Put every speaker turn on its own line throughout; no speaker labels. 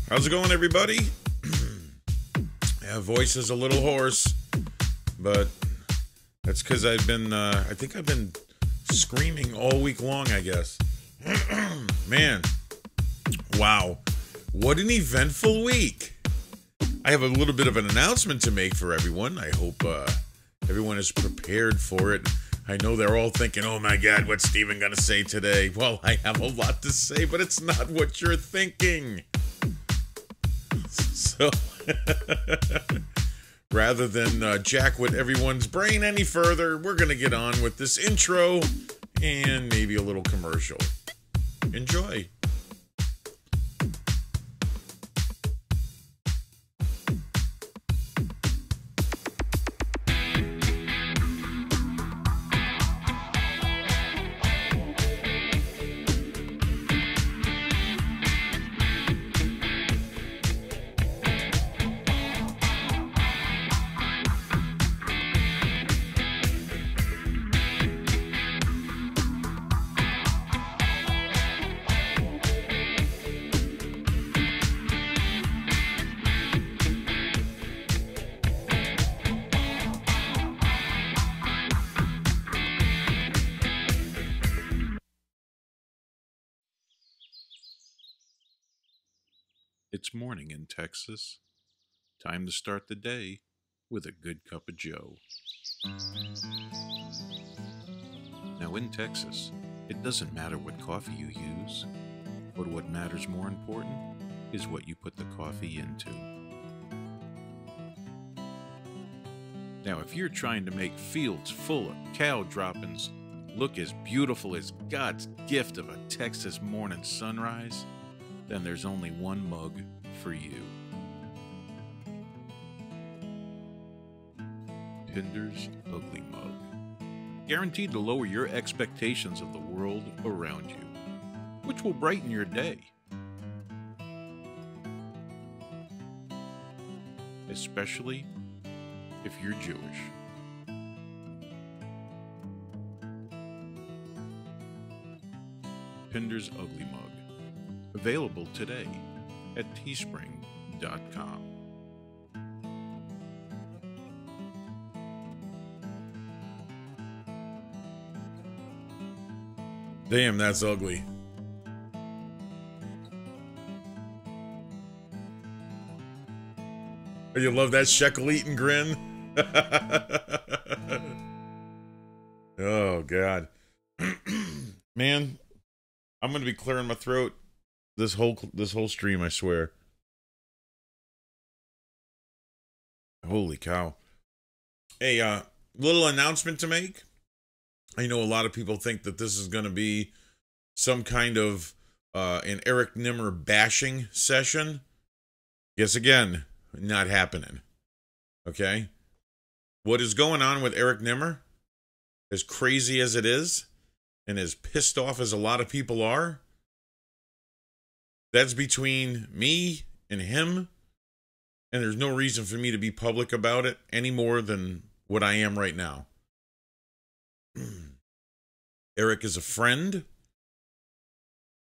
How's it going, everybody? Yeah, voice is a little hoarse, but that's because I think I've been screaming all week long, I guess. Man, wow. What an eventful week. I have a little bit of an announcement to make for everyone. I hope everyone is prepared for it. I know they're all thinking, oh my God, what's Steven going to say today? Well, I have a lot to say, but it's not what you're thinking. So, rather than jack with everyone's brain any further, we're going to get on with this intro and maybe a little commercial. Enjoy. It's morning in Texas. Time to start the day with a good cup of joe. Now in Texas, it doesn't matter what coffee you use, but what matters more important is what you put the coffee into. Now if you're trying to make fields full of cow droppings look as beautiful as God's gift of a Texas morning sunrise, then there's only one mug for you. PINDER'S Ugly Mug. Guaranteed to lower your expectations of the world around you, which will brighten your day. Especially if you're Jewish. PINDER'S Ugly Mug. Available today at teespring.com. Damn, that's ugly. Oh, you love that shekel-eating grin? Oh, God. Man, I'm going to be clearing my throat this whole stream, I swear. Holy cow. Hey, little announcement to make. I know a lot of people think that this is going to be some kind of an Eric Nimmer bashing session. Yes, again, not happening. Okay? What is going on with Eric Nimmer, as crazy as it is, and as pissed off as a lot of people are, that's between me and him, and there's no reason for me to be public about it any more than what I am right now. Eric is a friend,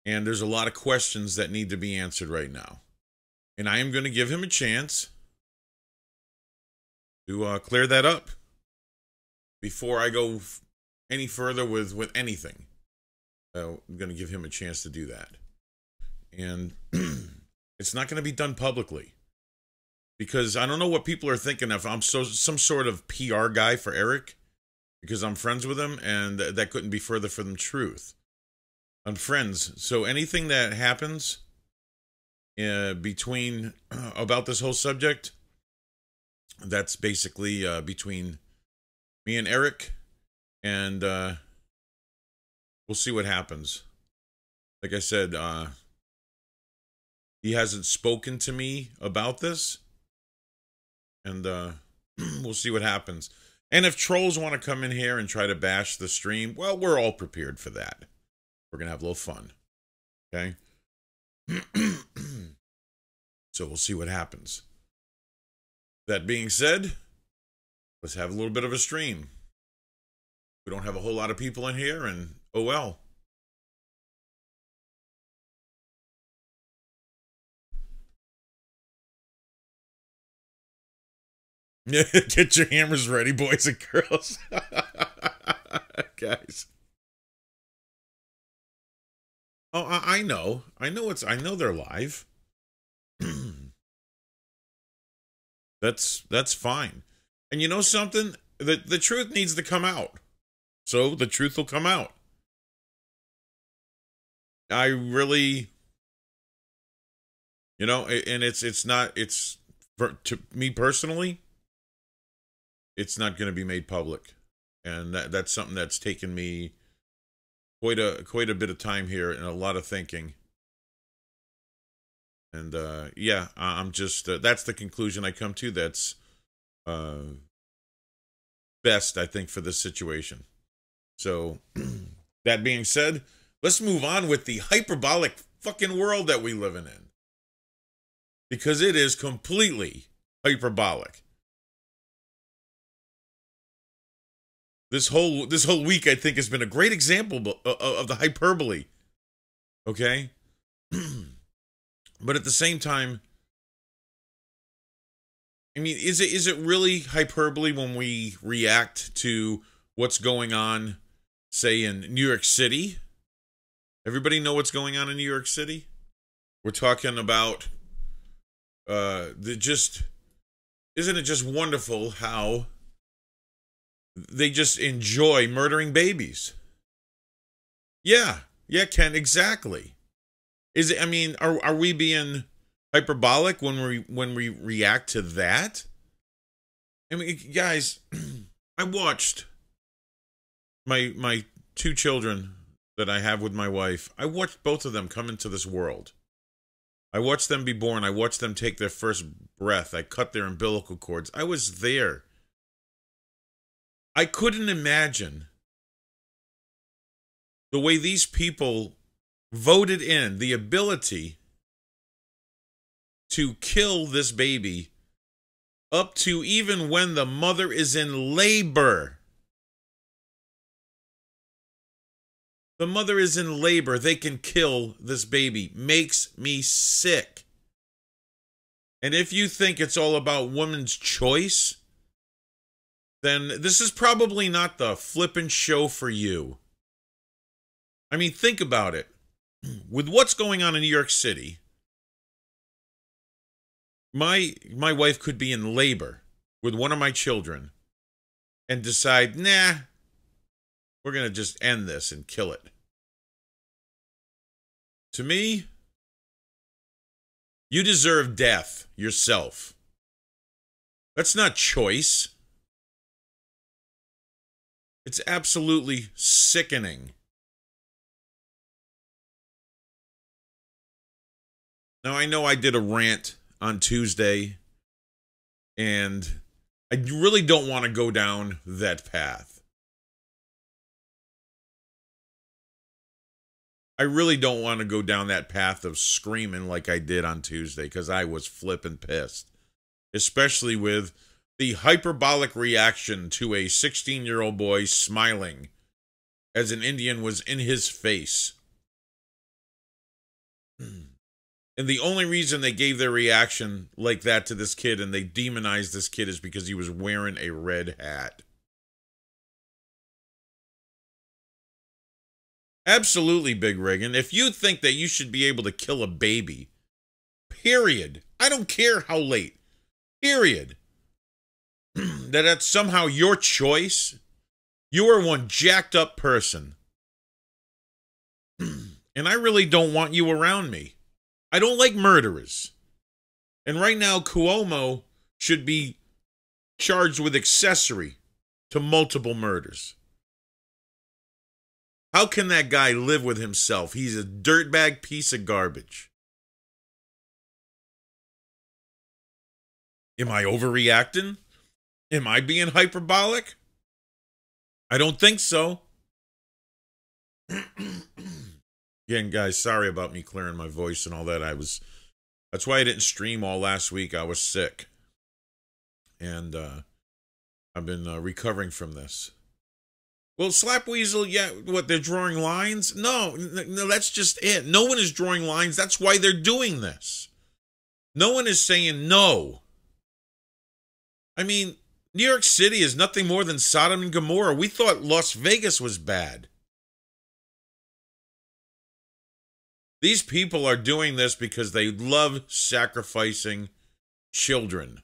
and there's a lot of questions that need to be answered right now. And I am going to give him a chance to clear that up before I go any further with anything. I'm going to give him a chance to do that. And it's not going to be done publicly, because I don't know what people are thinking if I'm some sort of PR guy for Eric because I'm friends with him, and that couldn't be further from the truth. I'm friends, so anything that happens between about this whole subject, that's basically between me and Eric, and we'll see what happens. Like I said, he hasn't spoken to me about this, and we'll see what happens. And if trolls want to come in here and try to bash the stream, well, we're all prepared for that. We're going to have a little fun, okay? So we'll see what happens. That being said, let's have a little bit of a stream. We don't have a whole lot of people in here, and oh well. Get your hammers ready, boys and girls. Guys. Oh, I know. I know they're live. That's fine. And you know something? The truth needs to come out. So the truth will come out. I really, you know, and to me personally, it's not going to be made public. And that's something that's taken me quite a bit of time here and a lot of thinking. And yeah, I'm just that's the conclusion I come to. That's best, I think, for this situation. So that being said, let's move on with the hyperbolic fucking world that we live in, because it is completely hyperbolic. This whole week, I think, has been a great example of the hyperbole. Okay? But at the same time, I mean, is it really hyperbole when we react to what's going on, say, in New York City? Everybody know what's going on in New York City? We're talking about isn't it just wonderful how they just enjoy murdering babies? Yeah, Ken, exactly. Is it? I mean, are we being hyperbolic when we react to that? I mean, guys, I watched my two children that I have with my wife. I watched both of them come into this world. I watched them be born. I watched them take their first breath. I cut their umbilical cords. I was there. I couldn't imagine the way these people voted in the ability to kill this baby up to even when the mother is in labor. The mother is in labor. They can kill this baby. Makes me sick. And if you think it's all about woman's choice, then this is probably not the flippin' show for you. I mean, think about it. With what's going on in New York City, my wife could be in labor with one of my children and decide, nah, we're going to just end this and kill it. To me, you deserve death yourself. That's not choice. It's absolutely sickening. Now, I know I did a rant on Tuesday, and I really don't want to go down that path. I really don't want to go down that path of screaming like I did on Tuesday, because I was flippin' pissed. Especially with the hyperbolic reaction to a 16-year-old boy smiling as an Indian was in his face. And the only reason they gave their reaction like that to this kid and they demonized this kid is because he was wearing a red hat. Absolutely, Big Rig. And if you think that you should be able to kill a baby, period, I don't care how late, period, that's somehow your choice, you are one jacked up person. And I really don't want you around me. I don't like murderers. And right now, Cuomo should be charged with accessory to multiple murders. How can that guy live with himself? He's a dirtbag piece of garbage. Am I overreacting? Am I being hyperbolic? I don't think so. Again, guys, sorry about me clearing my voice and all that. That's why I didn't stream all last week. I was sick. And I've been recovering from this. Well, Slap Weasel, yeah, what, they're drawing lines? No, that's just it. No one is drawing lines. That's why they're doing this. No one is saying no. I mean, New York City is nothing more than Sodom and Gomorrah. We thought Las Vegas was bad. These people are doing this because they love sacrificing children.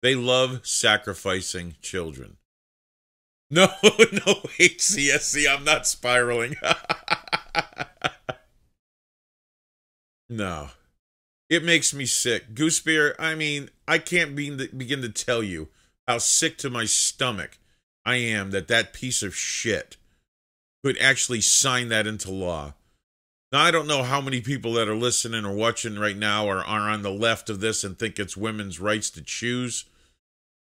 They love sacrificing children. No, no, HCSC, I'm not spiraling. No. It makes me sick. Goosebeer, I mean, I can't begin to tell you how sick to my stomach I am that piece of shit could actually sign that into law. Now, I don't know how many people that are listening or watching right now are on the left of this and think it's women's rights to choose.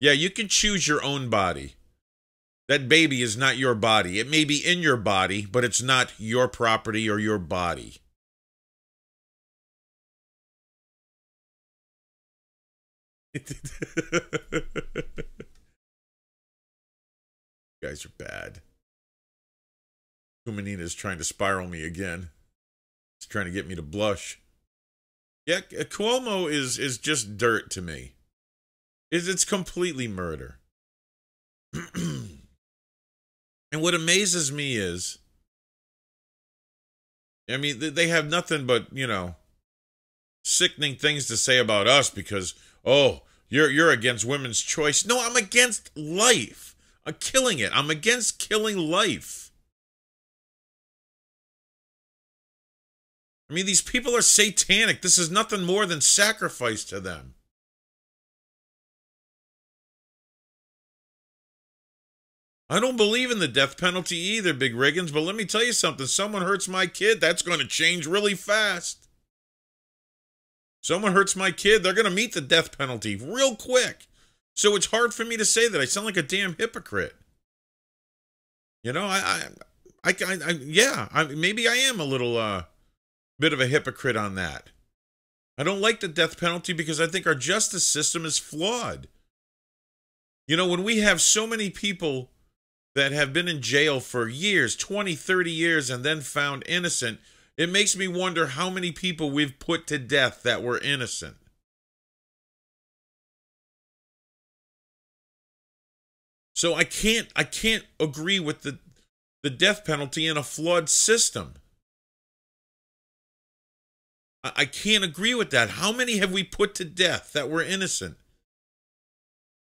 Yeah, you can choose your own body. That baby is not your body. It may be in your body, but it's not your property or your body. You guys are bad. Kumanina's trying to spiral me again. He's trying to get me to blush. Yeah, Cuomo is just dirt to me. It's completely murder. And what amazes me is, I mean, they have nothing but, you know, sickening things to say about us because, oh, you're against women's choice. No, I'm against life. I'm killing it. I'm against killing life. I mean, these people are satanic. This is nothing more than sacrifice to them. I don't believe in the death penalty either, Big Riggins, but let me tell you something. Someone hurts my kid, that's going to change really fast. Someone hurts my kid, they're going to meet the death penalty real quick. So it's hard for me to say that. I sound like a damn hypocrite. You know, maybe I am a little bit of a hypocrite on that. I don't like the death penalty because I think our justice system is flawed. You know, when we have so many people that have been in jail for years, 20, 30 years, and then found innocent, it makes me wonder how many people we've put to death that were innocent. So I can't agree with the death penalty in a flawed system. I can't agree with that. How many have we put to death that were innocent?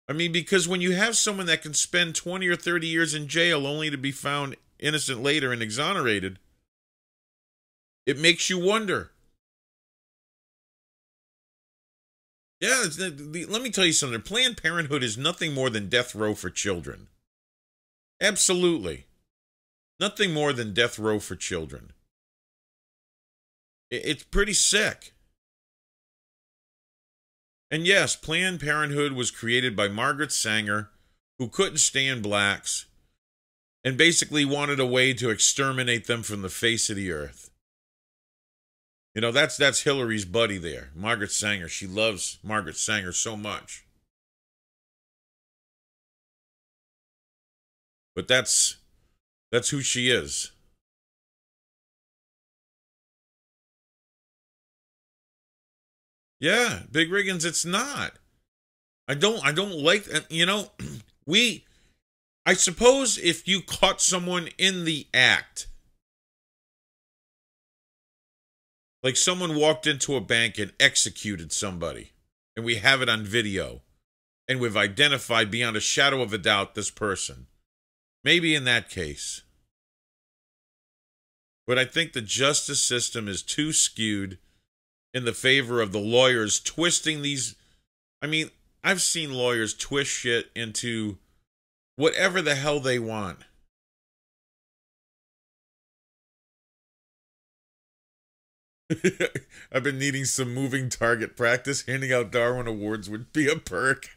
I mean, because when you have someone that can spend 20 or 30 years in jail only to be found innocent later and exonerated, it makes you wonder. Yeah, let me tell you something. Planned Parenthood is nothing more than death row for children. Absolutely. Nothing more than death row for children. It's pretty sick. And yes, Planned Parenthood was created by Margaret Sanger, who couldn't stand blacks, and basically wanted a way to exterminate them from the face of the earth. You know, that's Hillary's buddy there, Margaret Sanger. She loves Margaret Sanger so much. But that's who she is. Yeah, Big Riggins, it's not. I don't like, you know, I suppose if you caught someone in the act, like someone walked into a bank and executed somebody, and we have it on video, and we've identified beyond a shadow of a doubt this person, maybe in that case. But I think the justice system is too skewed in the favor of the lawyers twisting these. I mean, I've seen lawyers twist shit into whatever the hell they want. I've been needing some moving target practice. Handing out Darwin Awards would be a perk.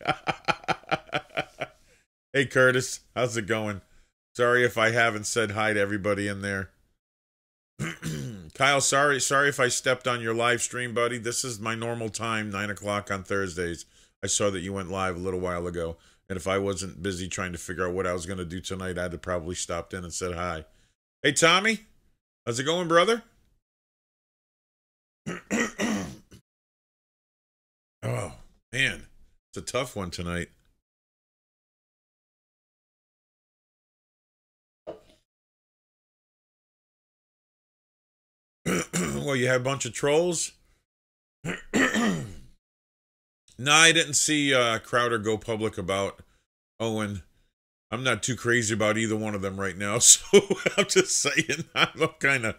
Hey, Curtis, how's it going? Sorry if I haven't said hi to everybody in there. Kyle, sorry if I stepped on your live stream, buddy. This is my normal time, 9 o'clock on Thursdays. I saw that you went live a little while ago, and if I wasn't busy trying to figure out what I was going to do tonight, I'd have probably stopped in and said hi. Hey, Tommy, how's it going, brother? Oh, man. It's a tough one tonight. Well, you had a bunch of trolls? No, I didn't see Crowder go public about Owen. I'm not too crazy about either one of them right now, so I'm just saying, I'm kind of,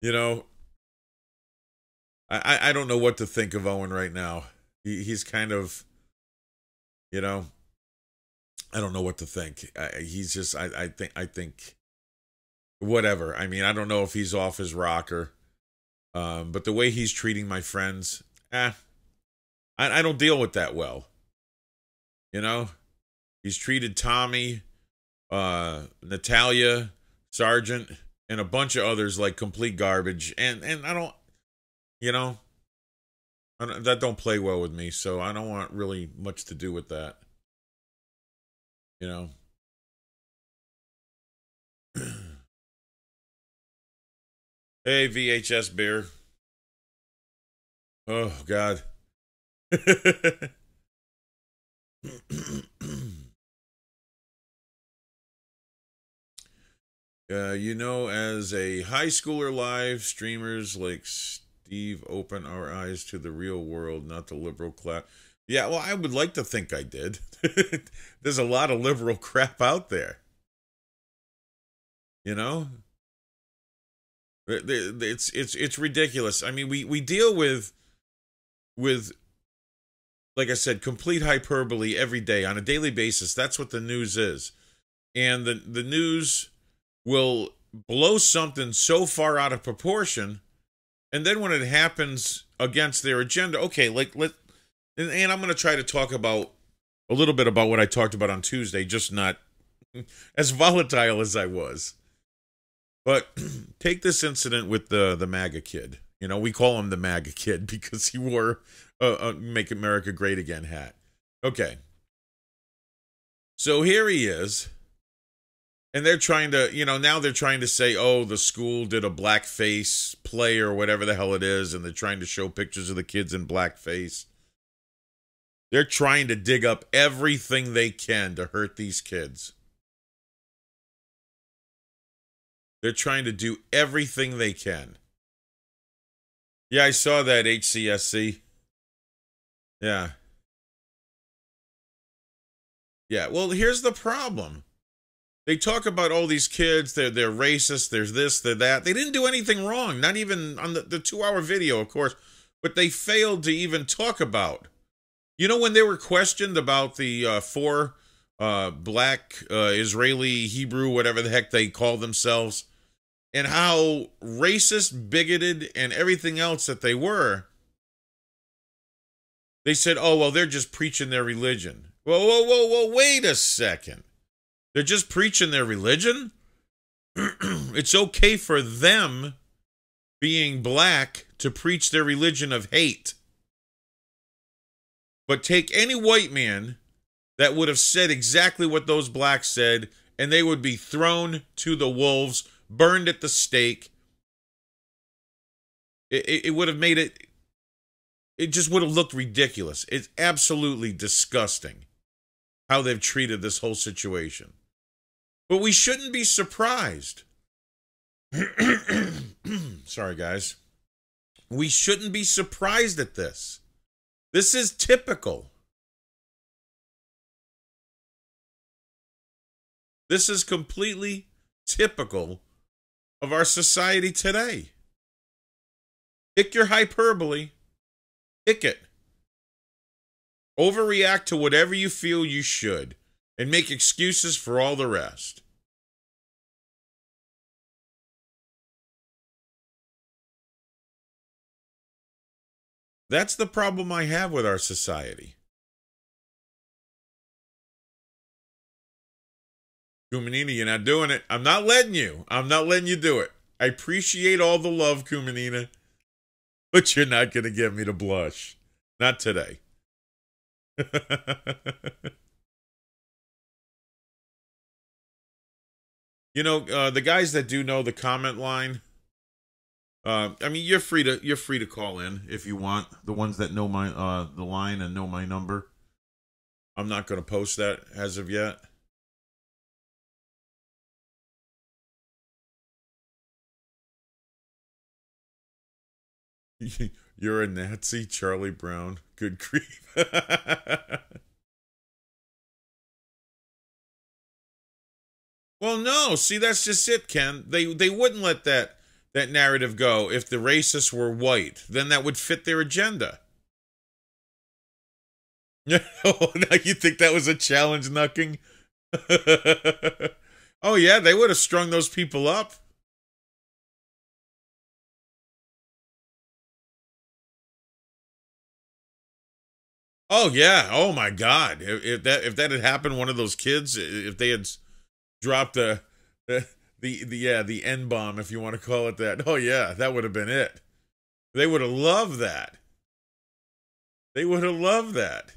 you know, I don't know what to think of Owen right now. He's kind of, you know, I don't know what to think. He's just, I think, whatever. I mean, I don't know if he's off his rocker, but the way he's treating my friends, I don't deal with that well. You know, he's treated Tommy, Natalia, Sargent, and a bunch of others like complete garbage, and I don't, you know, that don't play well with me, so I don't want really much to do with that. You know. Hey, VHS beer. Oh God. You know, as a high schooler, live streamers like Steve open our eyes to the real world, not the liberal class. Yeah, well, I would like to think I did. There's a lot of liberal crap out there. You know? It's ridiculous. I mean, we deal with like I said, complete hyperbole every day on a daily basis. That's what the news is. And the news will blow something so far out of proportion, and then when it happens against their agenda, okay, and I'm going to try to talk about a little bit about what I talked about on Tuesday, just not as volatile as I was. But take this incident with the MAGA kid. You know, we call him the MAGA kid because he wore a Make America Great Again hat. Okay. So here he is. And they're trying to, you know, now they're trying to say, oh, the school did a blackface play or whatever the hell it is. And they're trying to show pictures of the kids in blackface. They're trying to dig up everything they can to hurt these kids. They're trying to do everything they can. Yeah, I saw that, HCSC. Yeah. Yeah, well, here's the problem. They talk about all these kids, they're racist, there's this, they're that. They didn't do anything wrong, not even on the 2-hour video, of course, but they failed to even talk about. You know, when they were questioned about the 4 black Israeli, Hebrew, whatever the heck they call themselves, and how racist, bigoted, and everything else that they were, they said, oh, well, they're just preaching their religion. Whoa, wait a second. They're just preaching their religion? It's okay for them, being black, to preach their religion of hate. But take any white man that would have said exactly what those blacks said, and they would be thrown to the wolves, burned at the stake. It would have made it, it just would have looked ridiculous. It's absolutely disgusting how they've treated this whole situation. But we shouldn't be surprised. Sorry, guys. We shouldn't be surprised at this. This is typical. This is completely typical of our society today. Pick your hyperbole. Pick it. Overreact to whatever you feel you should, and make excuses for all the rest. That's the problem I have with our society. Kumanina, you're not doing it. I'm not letting you. I'm not letting you do it. I appreciate all the love, Kumanina, but you're not going to get me to blush. Not today. You know, the guys that do know the comment line, I mean, you're free to call in if you want. The ones that know my the line and know my number. I'm not going to post that as of yet. You're a Nazi, Charlie Brown. Good grief. Well, no. See, that's just it, Ken. They wouldn't let that narrative go if the racists were white. Then that would fit their agenda. Oh, now you think that was a challenge, Knucking? Oh yeah, they would have strung those people up. Oh yeah. Oh my God. If that had happened, one of those kids, if they had dropped the N bomb, if you want to call it that. Oh yeah, that would have been it. They would have loved that. They would have loved that.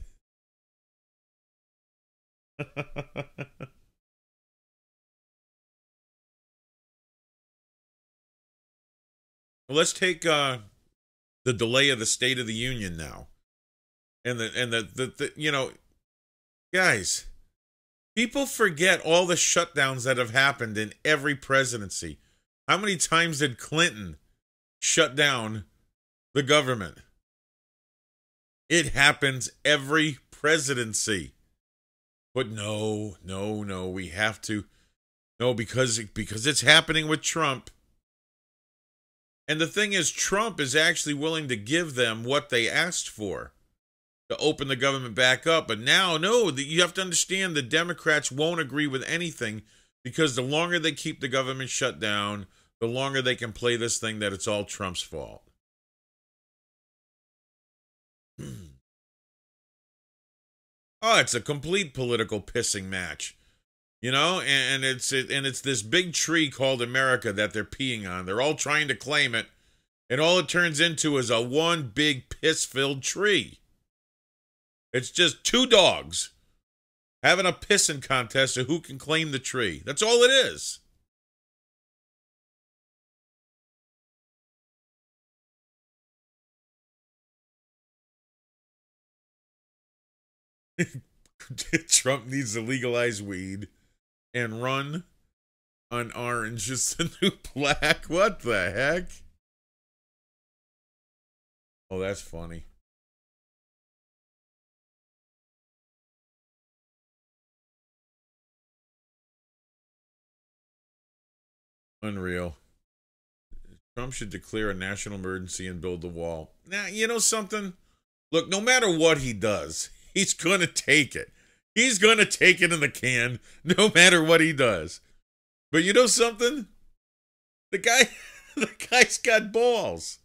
Well, let's take the delay of the State of the Union now, and the guys, people forget all the shutdowns that have happened in every presidency. How many times did Clinton shut down the government? It happens every presidency. But no, no, no, we have to. No, because it's happening with Trump. And the thing is, Trump is actually willing to give them what they asked for, to open the government back up. But now, no, you have to understand the Democrats won't agree with anything, because the longer they keep the government shut down, the longer they can play this thing that it's all Trump's fault. Oh, it's a complete political pissing match. And it's this big tree called America that they're peeing on. They're all trying to claim it, and all it turns into is a one big piss-filled tree. It's just two dogs having a pissing contest of who can claim the tree. That's all it is. Trump needs to legalize weed and run on orange is the new black. What the heck? Oh, that's funny. Unreal. Trump should declare a national emergency and build the wall. Now, you know something? Look, no matter what he does, he's going to take it. He's going to take it in the can, no matter what he does. But you know something? The guy's got balls.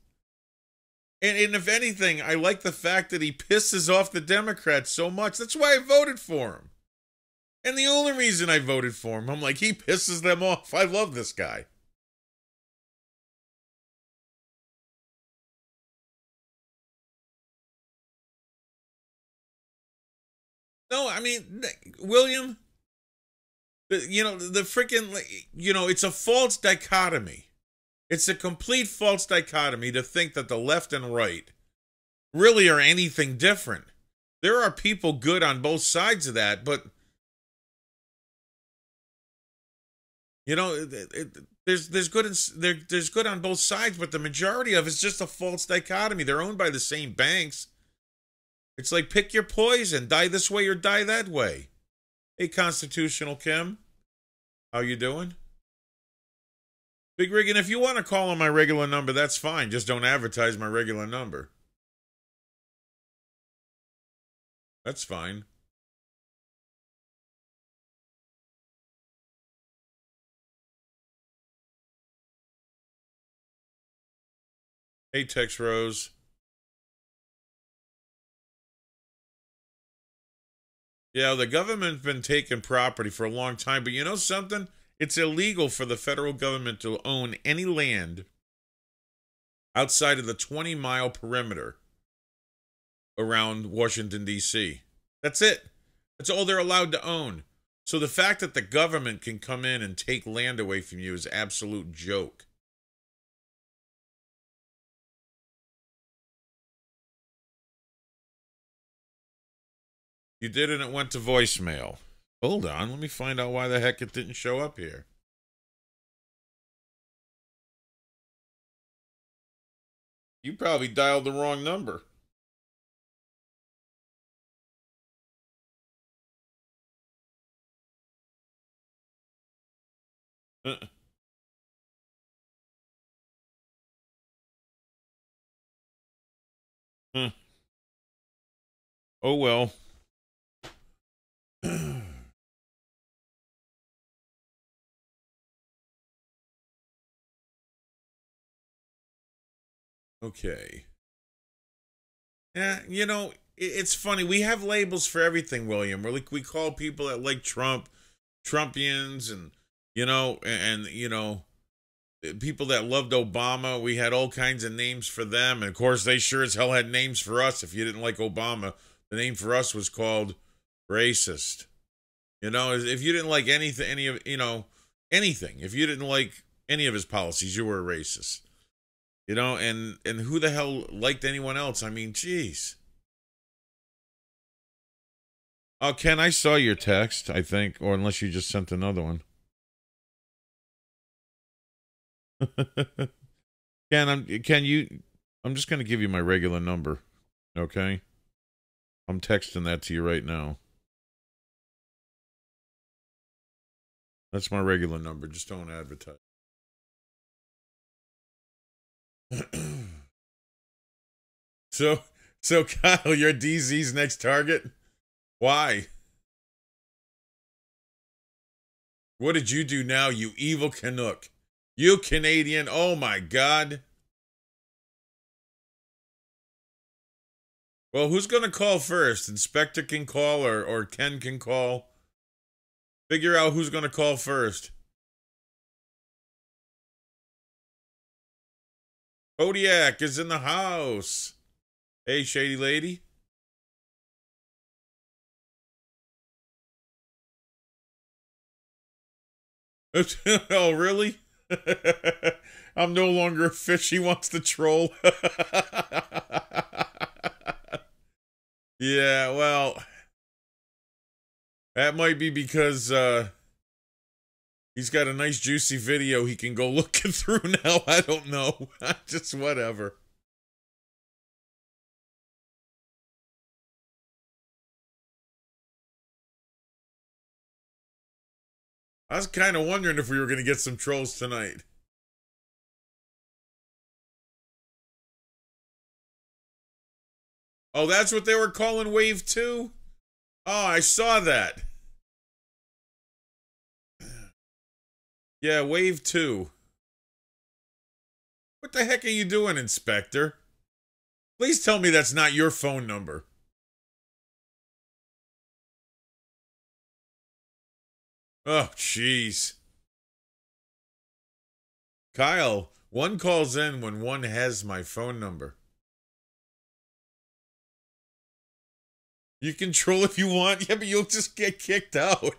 And if anything, I like the fact that he pisses off the Democrats so much. That's why I voted for him. And the only reason I voted for him, I'm like, he pisses them off. I love this guy. No, I mean, William, the freaking, it's a false dichotomy. It's a complete false dichotomy to think that the left and right really are anything different. There are people good on both sides of that, but there's good on both sides, but the majority of it's just a false dichotomy. They're owned by the same banks. It's like, pick your poison, die this way or die that way. Hey, Constitutional Kim, how you doing? Big Rig, and if you want to call on my regular number, that's fine. Just don't advertise my regular number. That's fine. Hey, Tex Rose. Yeah, the government's been taking property for a long time, but you know something? It's illegal for the federal government to own any land outside of the 20-mile perimeter around Washington, D.C. That's it. That's all they're allowed to own. So the fact that the government can come in and take land away from you is an absolute joke. You did, and it went to voicemail. Hold on, let me find out why the heck it didn't show up here. You probably dialed the wrong number. Oh well. Okay. Yeah, you know, it's funny. We have labels for everything, William. We call people that like Trump, Trumpians, and you know, people that loved Obama. We had all kinds of names for them, and of course, they sure as hell had names for us. If you didn't like Obama, the name for us was called racist. You know, if you didn't like anything, anything. If you didn't like any of his policies, you were a racist. You know, and who the hell liked anyone else? I mean, jeez. Oh, Ken, I saw your text, I think, or unless you just sent another one. Ken, I'm just going to give you my regular number, okay? I'm texting that to you right now. That's my regular number. Just don't advertise. So Kyle, you're DZ's next target? Why? What did you do now, you evil Canuck? You Canadian, oh my God. Well, who's going to call first? Inspector can call or Ken can call. Figure out who's going to call first. Kodiak is in the house. Hey, shady lady. Oh, really? I'm no longer a fish. He wants to troll. Yeah, well, that might be because he's got a nice juicy video he can go looking through now. I don't know. Just whatever. I was kind of wondering if we were going to get some trolls tonight. Oh, that's what they were calling Wave 2? Oh, I saw that. Yeah, Wave 2. What the heck are you doing, Inspector? Please tell me that's not your phone number. Oh, jeez. Kyle, one calls in when one has my phone number. You can troll if you want. Yeah, but you'll just get kicked out.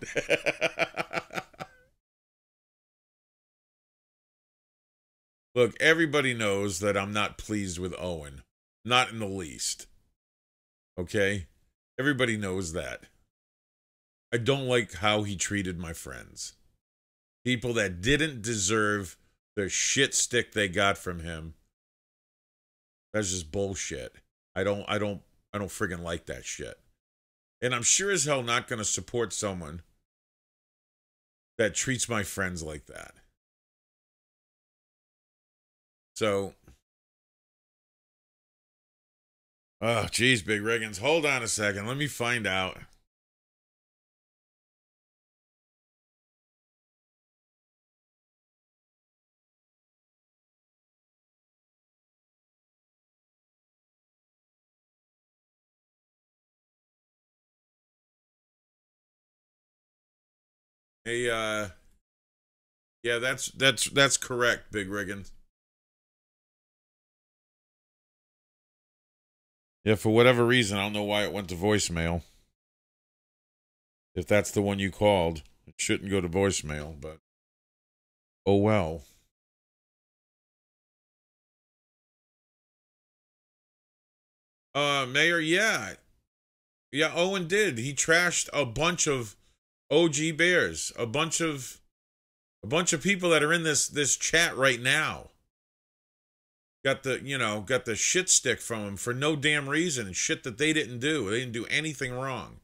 Look, everybody knows that I'm not pleased with Owen. Not in the least. Okay? Everybody knows that. I don't like how he treated my friends. People that didn't deserve the shit stick they got from him. That's just bullshit. I don't friggin' like that shit. And I'm sure as hell not going to support someone that treats my friends like that. So, oh, geez, Big Riggins, hold on a second. Let me find out. Hey, yeah, that's correct, Big Riggins. Yeah, for whatever reason, I don't know why it went to voicemail. If that's the one you called, it shouldn't go to voicemail, but oh well. Mayor, yeah. Yeah, Owen did. He trashed a bunch of OG Bears, a bunch of people that are in this chat right now. Got the shit stick from him for no damn reason, and shit that they didn't do. They didn't do anything wrong.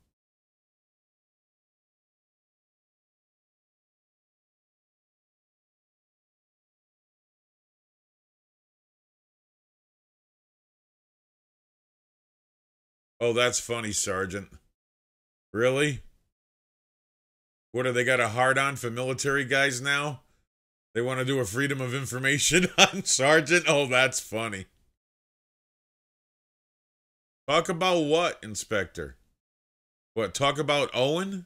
Oh, that's funny, Sergeant. Really? What, have they got a hard on for military guys now? They want to do a freedom of information on Sergeant? Oh, that's funny. Talk about what, Inspector? What, talk about Owen?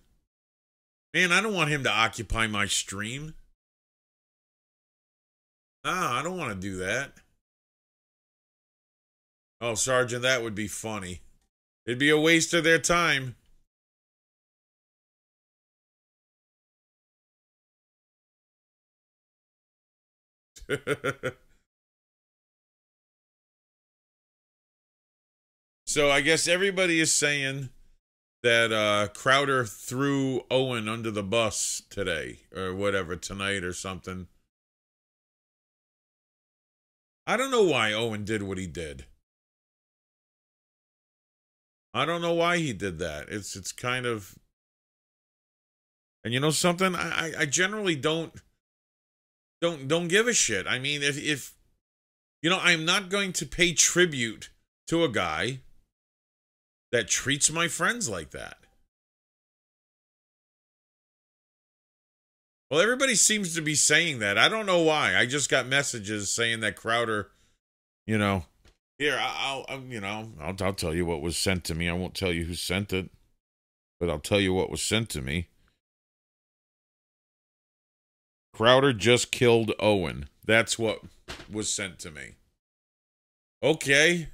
Man, I don't want him to occupy my stream. Nah, I don't want to do that. Oh, Sergeant, that would be funny. It'd be a waste of their time. So I guess everybody is saying that Crowder threw Owen under the bus today, or whatever, tonight or something. I don't know why Owen did what he did. I don't know why he did that. It's kind of, and you know something? I generally don't give a shit. I mean, if I'm not going to pay tribute to a guy that treats my friends like that. Well, everybody seems to be saying that. I don't know why. I just got messages saying that Crowder, here, I'll tell you what was sent to me. I won't tell you who sent it, but I'll tell you what was sent to me. Crowder just killed Owen. That's what was sent to me. Okay.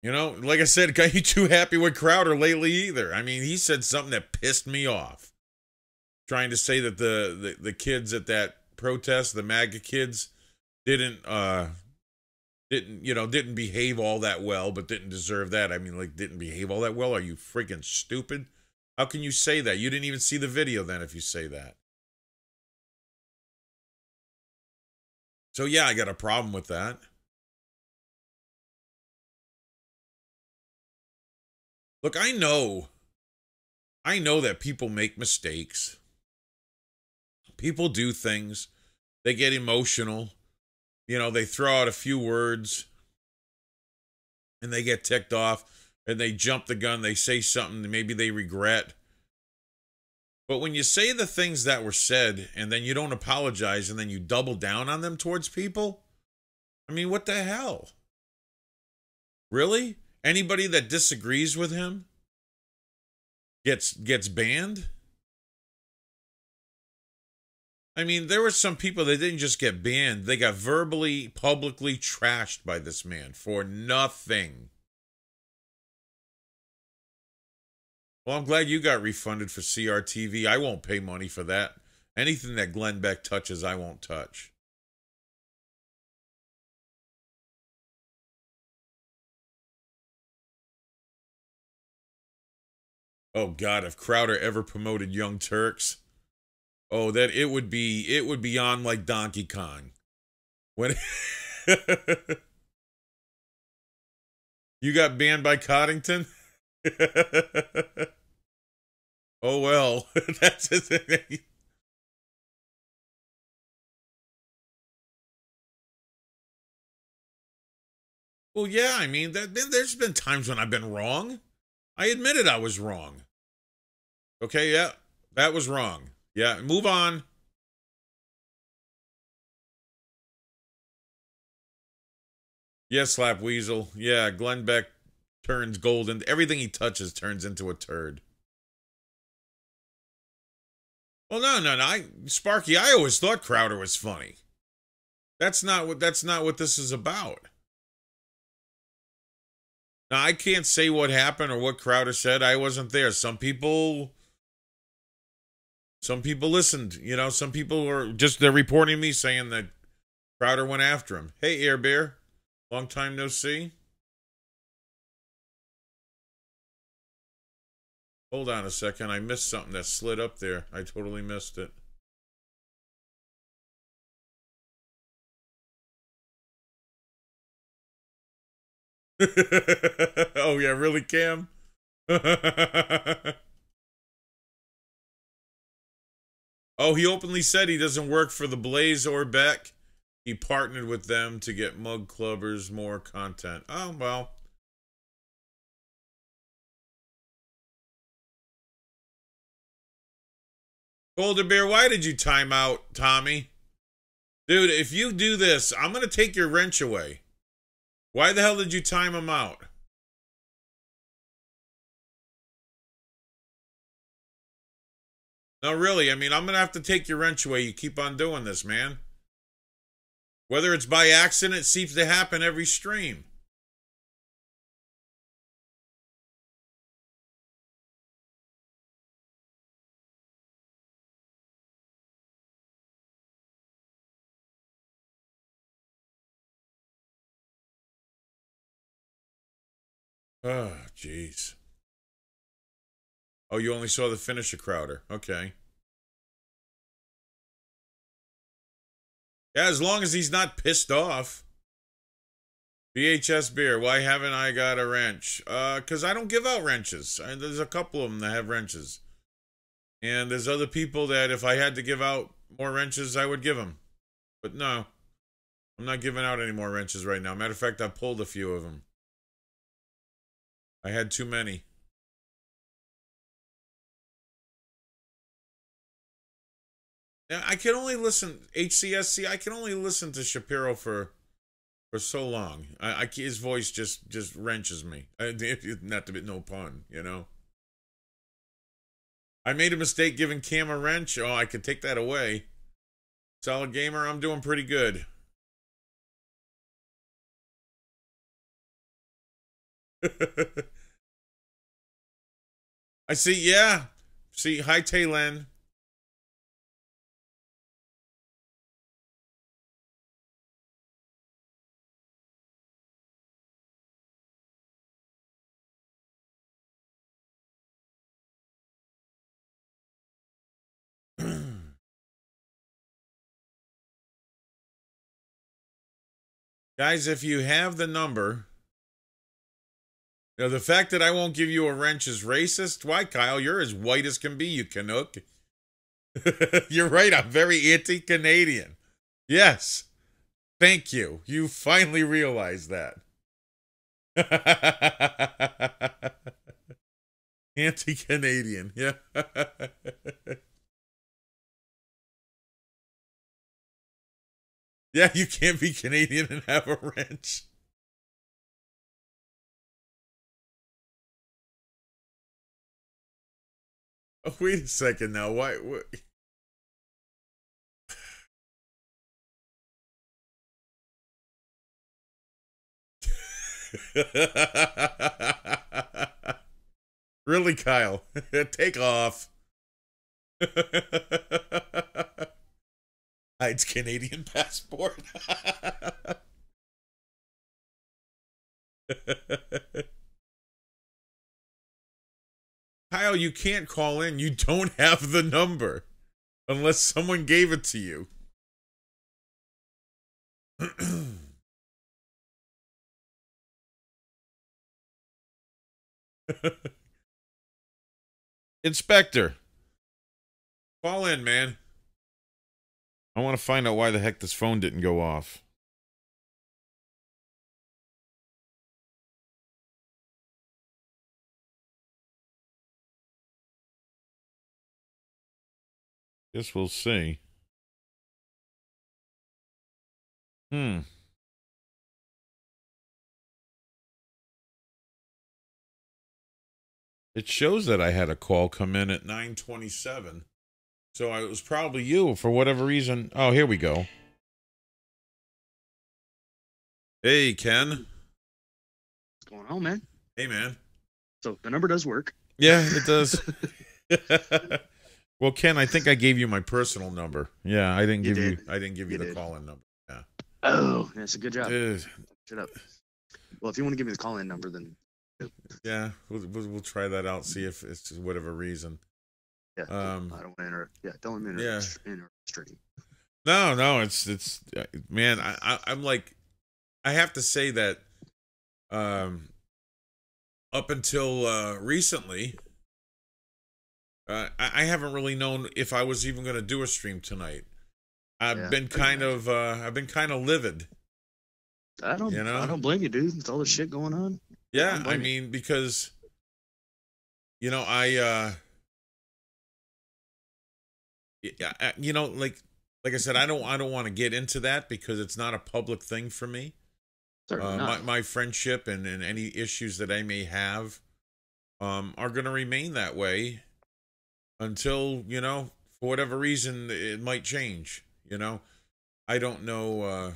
Like I said, I ain't too happy with Crowder lately either. I mean, he said something that pissed me off. Trying to say that the kids at that protest, the MAGA kids, didn't behave all that well, but didn't deserve that. I mean, like, didn't behave all that well? Are you freaking stupid? How can you say that? You didn't even see the video then if you say that. So yeah, I got a problem with that. Look, I know that people make mistakes. People do things. They get emotional. They throw out a few words and they get ticked off and they jump the gun. They say something that maybe they regret. But when you say the things that were said and then you don't apologize and then you double down on them towards people, I mean, what the hell? Really? Anybody that disagrees with him gets banned? I mean, there were some people that didn't just get banned. They got verbally, publicly trashed by this man for nothing. Well, I'm glad you got refunded for CRTV. I won't pay money for that. Anything that Glenn Beck touches, I won't touch. Oh God, if Crowder ever promoted Young Turks, oh, that it would be on like Donkey Kong. When you got banned by Coddington? Oh well, that's it. Well, yeah, I mean, there's been times when I've been wrong. I admitted I was wrong. Okay, yeah, that was wrong. Yeah, move on. Yeah, Slap Weasel. Yeah, Glenn Beck turns golden. Everything he touches turns into a turd. Well, no. Sparky, I always thought Crowder was funny. That's not what this is about. Now, I can't say what happened or what Crowder said. I wasn't there. Some people listened. Some people they're reporting me saying that Crowder went after him. Hey, Air Bear. Long time no see. Hold on a second. I missed something that slid up there. I totally missed it. Oh, yeah, really, Cam? Oh, he openly said he doesn't work for the Blaze or Beck. He partnered with them to get Mug Clubbers more content. Oh, well. Boulder Bear, why did you time out, Tommy? Dude, if you do this, I'm going to take your wrench away. Why the hell did you time him out? No, really, I mean, I'm going to have to take your wrench away. You keep on doing this, man. Whether it's by accident, it seems to happen every stream. Oh, jeez. Oh, you only saw the finish of Crowder. Okay. Yeah, as long as he's not pissed off. VHS Beer, why haven't I got a wrench? Because I don't give out wrenches. There's a couple of them that have wrenches. And there's other people that if I had to give out more wrenches, I would give them. But no, I'm not giving out any more wrenches right now. Matter of fact, I pulled a few of them. I had too many. Now, I can only listen, HCSC, I can only listen to Shapiro for so long. His voice just wrenches me. Not to be no pun, you know. I made a mistake giving Cam a wrench. Oh, I could take that away. Solid Gamer, I'm doing pretty good. I see, yeah. See, hi, Taylen. Guys, if you have the number, you know, the fact that I won't give you a wrench is racist. Why, Kyle? You're as white as can be, you Canuck. You're right. I'm very anti-Canadian. Yes. Thank you. You finally realized that. Anti-Canadian. Yeah. Yeah, you can't be Canadian and have a wrench. Oh, wait a second now. Why? What? Really, Kyle? Take off. Hides Canadian passport. Kyle, you can't call in. You don't have the number. Unless someone gave it to you. Inspector. Call in, man. I want to find out why the heck this phone didn't go off. Guess we'll see. It shows that I had a call come in at 9:27. So it was probably you for whatever reason. Oh, here we go. Hey, Ken.
What's going on, man?
Hey, man.
So the number does work.
Yeah, it does. Well, Ken, I think I gave you my personal number. Yeah, I didn't give you the call-in number. Yeah.
Oh, that's a good job.
Dude.
Shut up. Well, if you want to give me the call-in number, then
Yeah, we'll try that out. See if it's whatever reason.
Yeah, I don't want to enter. Yeah, don't enter
Yeah.
stream.
No, it's man. I'm like, I have to say that up until recently, I haven't really known if I was even going to do a stream tonight. I've been kind of livid.
I don't blame you, dude. With all the shit going on.
Yeah, I mean, because I like I said, I don't want to get into that because it's not a public thing for me. My friendship and any issues that I may have are going to remain that way until, for whatever reason, it might change. I don't know.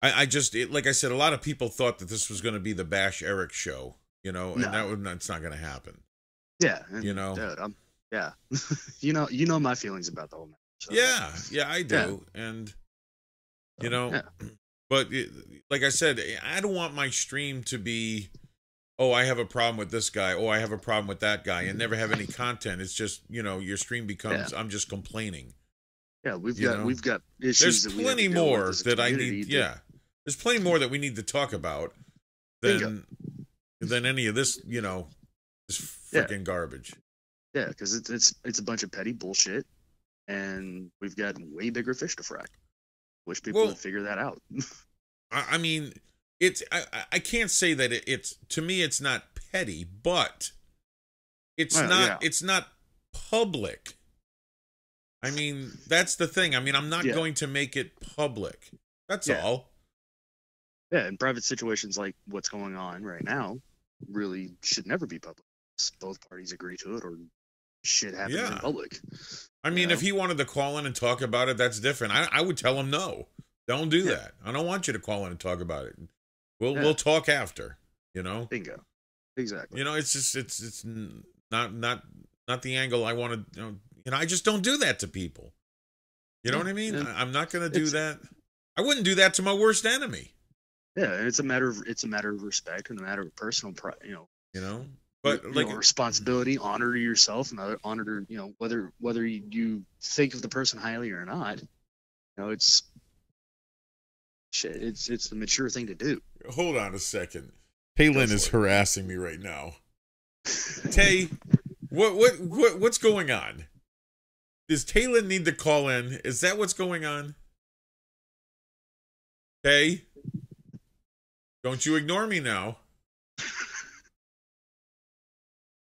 I just, like I said, a lot of people thought that this was going to be the Bash Eric show, and that's not going to happen.
Yeah. And, dude, yeah. you know my feelings about the whole matter. So.
Yeah, I do. Yeah. And, but like I said, I don't want my stream to be, oh, I have a problem with this guy. Oh, I have a problem with that guy, and never have any content. It's just, your stream becomes, I'm just complaining.
Yeah, we've got issues.
There's plenty more that I need. Yeah, there's plenty more that we need to talk about than any of this. This freaking garbage.
Yeah, because it's a bunch of petty bullshit, and we've got way bigger fish to fry. Wish people would figure that out.
I mean, I can't say that it's to me it's not petty, but it's not public. I mean, that's the thing. I mean, I'm not going to make it public. That's all.
Yeah, in private situations like what's going on right now really should never be public. Both parties agree to it or shit happens in public.
I mean, if he wanted to call in and talk about it, that's different. I would tell him no. Don't do that. I don't want you to call in and talk about it. We'll talk after,
Bingo. Exactly.
It's just it's not the angle I want to I just don't do that to people. You know what I mean? I'm not going to do that. I wouldn't do that to my worst enemy.
Yeah, and it's a matter of respect and a matter of personal pride,
But like
responsibility, honor to yourself, and honor to whether you think of the person highly or not. It's shit. It's the mature thing to do.
Hold on a second. Taylin is harassing me right now. Tay, what's going on? Does Taylin need to call in? Is that what's going on? Tay, don't you ignore me now.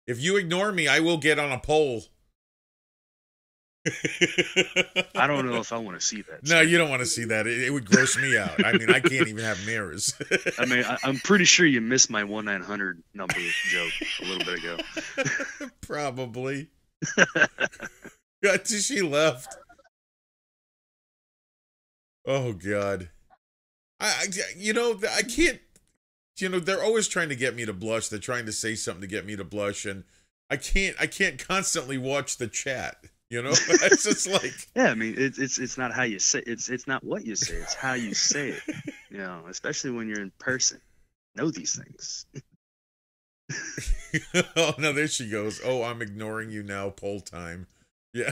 If you ignore me, I will get on a poll.
I don't know if I want to see that.
No, you don't want to see that. It would gross me out. I mean, I can't even have mirrors.
I mean, I'm pretty sure you missed my 1-900 number joke a little bit ago.
Probably. She left. Oh, God. I can't. They're always trying to get me to blush. They're trying to say something to get me to blush, and I can't constantly watch the chat. It's just like
I mean, it's not how you say it's not what you say, it's how you say it. Especially when you're in person. Know these things.
Oh no, there she goes. Oh, I'm ignoring you now. Poll time. Yeah.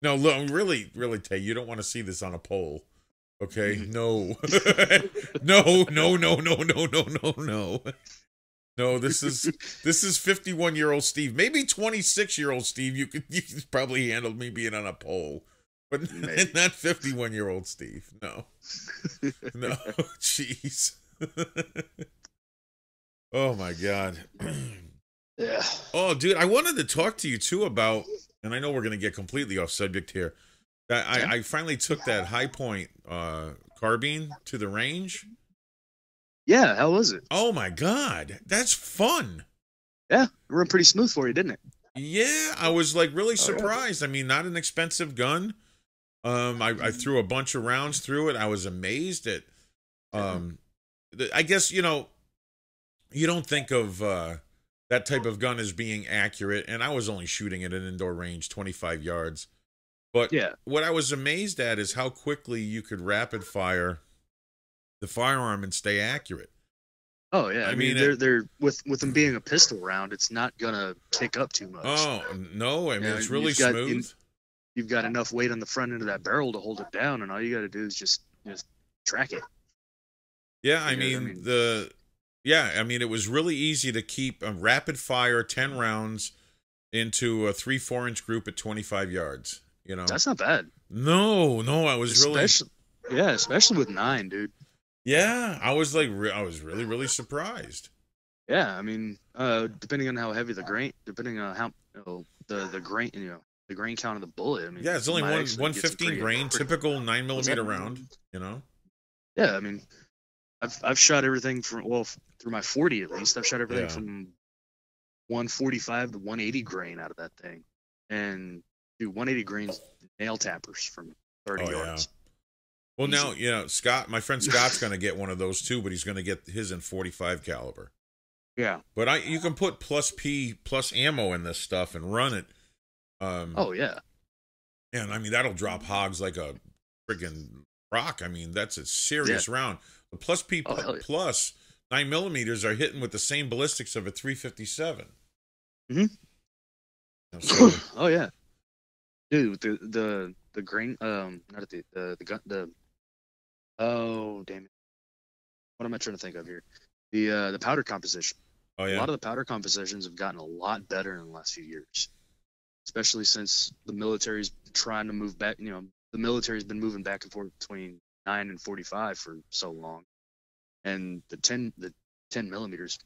No, look, really, Tay, you don't want to see this on a poll. Okay, no. No. No, this is 51-year-old Steve. Maybe 26-year-old Steve. You could probably handle me being on a poll. But not 51-year-old Steve. No. No. Jeez. Oh my God.
Yeah.
Oh, dude, I wanted to talk to you too about, and I know we're gonna get completely off subject here. I finally took that High Point carbine to the range.
Yeah, how was it?
Oh my God, that's fun.
Yeah, it ran pretty smooth for you, didn't it?
Yeah, I was like really surprised. I mean, not an expensive gun. I threw a bunch of rounds through it. I was amazed at. I guess you don't think of that type of gun as being accurate, and I was only shooting at an indoor range, 25 yards. But what I was amazed at is how quickly you could rapid fire the firearm and stay accurate.
Oh yeah, I mean they're with them being a pistol round, it's not gonna kick up too much.
Oh no, I mean it's really smooth.
You've got enough weight on the front end of that barrel to hold it down, and all you got to do is just track it.
Yeah, I mean it was really easy to keep a rapid fire 10 rounds into a 3-4 inch group at 25 yards. You know,
that's not bad.
No, I was
especially with 9, dude.
Yeah, I was really surprised.
Yeah, I mean, depending on how heavy the grain, depending on how the grain, the grain count of the bullet. I mean,
yeah, it's only 115 grain, typical 9mm round. You know.
Yeah, I mean, I've shot everything from through my 40 at least. I've shot everything from 145 to 180 grain out of that thing, and 180 grains nail tappers from 30 yards.
Yeah. Well, easy. Now, Scott, my friend Scott's going to get one of those too, but he's going to get his in 45 caliber.
Yeah.
But you can put plus ammo in this stuff and run it.
Oh yeah.
And I mean that'll drop hogs like a friggin' rock. I mean that's a serious round. The plus plus 9mm are hitting with the same ballistics of a 357.
So, oh yeah, dude. The grain not the gun oh damn it. What am I trying to think of here? The powder composition.
Oh yeah.
A lot of the powder compositions have gotten a lot better in the last few years. Especially since the military's trying to move back, the military's been moving back and forth between 9 and 45 for so long, and the 10 millimeters,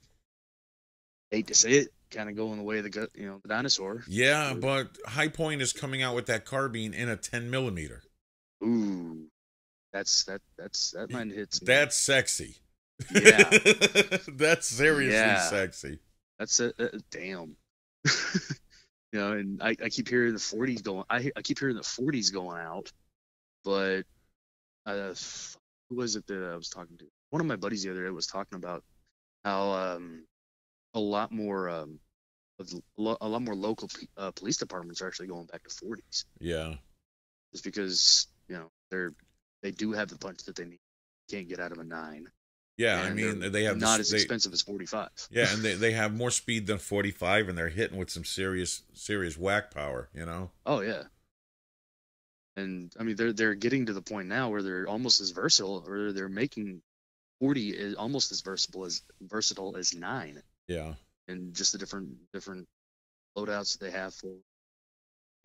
hate to say it, kind of going the way of the dinosaur.
Yeah, but High Point is coming out with that carbine in a 10mm.
Ooh, that might hit.
That's sexy.
Yeah,
that's seriously sexy.
That's it. Damn. And I keep hearing the 40s going. I keep hearing the 40s going out, but who was it that I was talking to? One of my buddies the other day was talking about how a lot more local police departments are actually going back to 40s.
Yeah,
just because they do have the punch that they need. Can't get out of a 9.
Yeah, I mean they have
not as expensive as 45.
Yeah, and they have more speed than 45, and they're hitting with some serious whack power.
Oh yeah. And I mean they're getting to the point now where they're almost as versatile, or they're making 40 is almost as versatile as 9.
Yeah.
And just the different loadouts that they have for,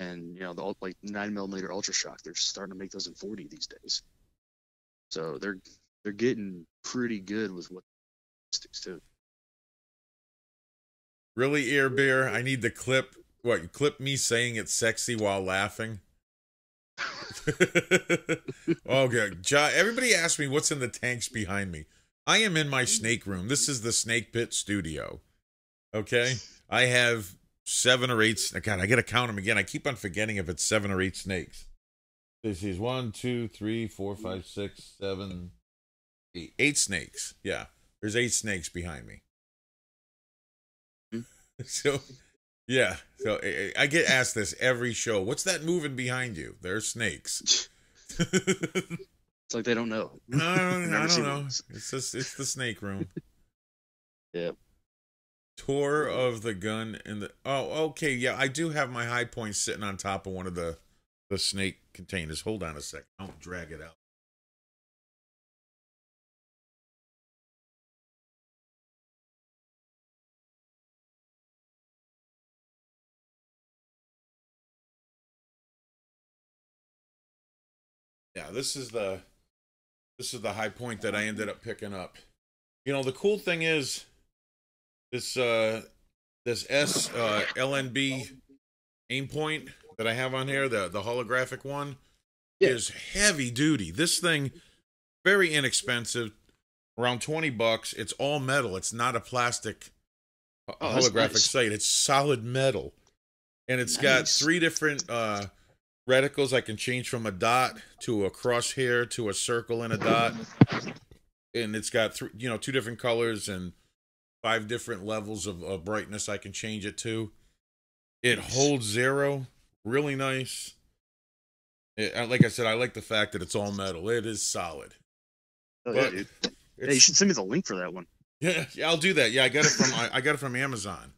and the like 9mm ultra shock, they're starting to make those in 40 these days. So they're getting pretty good with what sticks to.
Really, Ear Beer? I need the clip. What, you clip me saying it's sexy while laughing? Okay. Everybody asks me what's in the tanks behind me. I am in my snake room. This is the Snake Pit studio. Okay? I have 7 or 8. God, I got to count them again. I keep on forgetting if it's 7 or 8 snakes. This is 1, 2, 3, 4, 5, 6, 7, 8. 8 snakes. Yeah. There's 8 snakes behind me. So, yeah. So I get asked this every show. What's that moving behind you? There's snakes.
It's like they don't know.
I don't know. It's the snake room.
Yeah.
Tour of the gun in the. Oh, okay. Yeah, I do have my High Point sitting on top of one of the snake containers. Hold on a sec. Don't drag it out. Yeah, this is the High Point that I ended up picking up. The cool thing is this LNB aim point that I have on here, the holographic one, is heavy duty. This thing, very inexpensive, around $20. It's all metal. It's not a plastic holographic sight. It's solid metal, and it's got 3 different reticles. I can change from a dot to a crosshair to a circle and a dot, and it's got 2 different colors and 5 different levels of brightness I can change it to. It holds 0, really nice. Like I said, I like the fact that it's all metal. It is solid.
Oh yeah,
But
dude. Yeah, you
it's
should send me the link for that one.
yeah, I'll do that. Yeah, I got it from Amazon.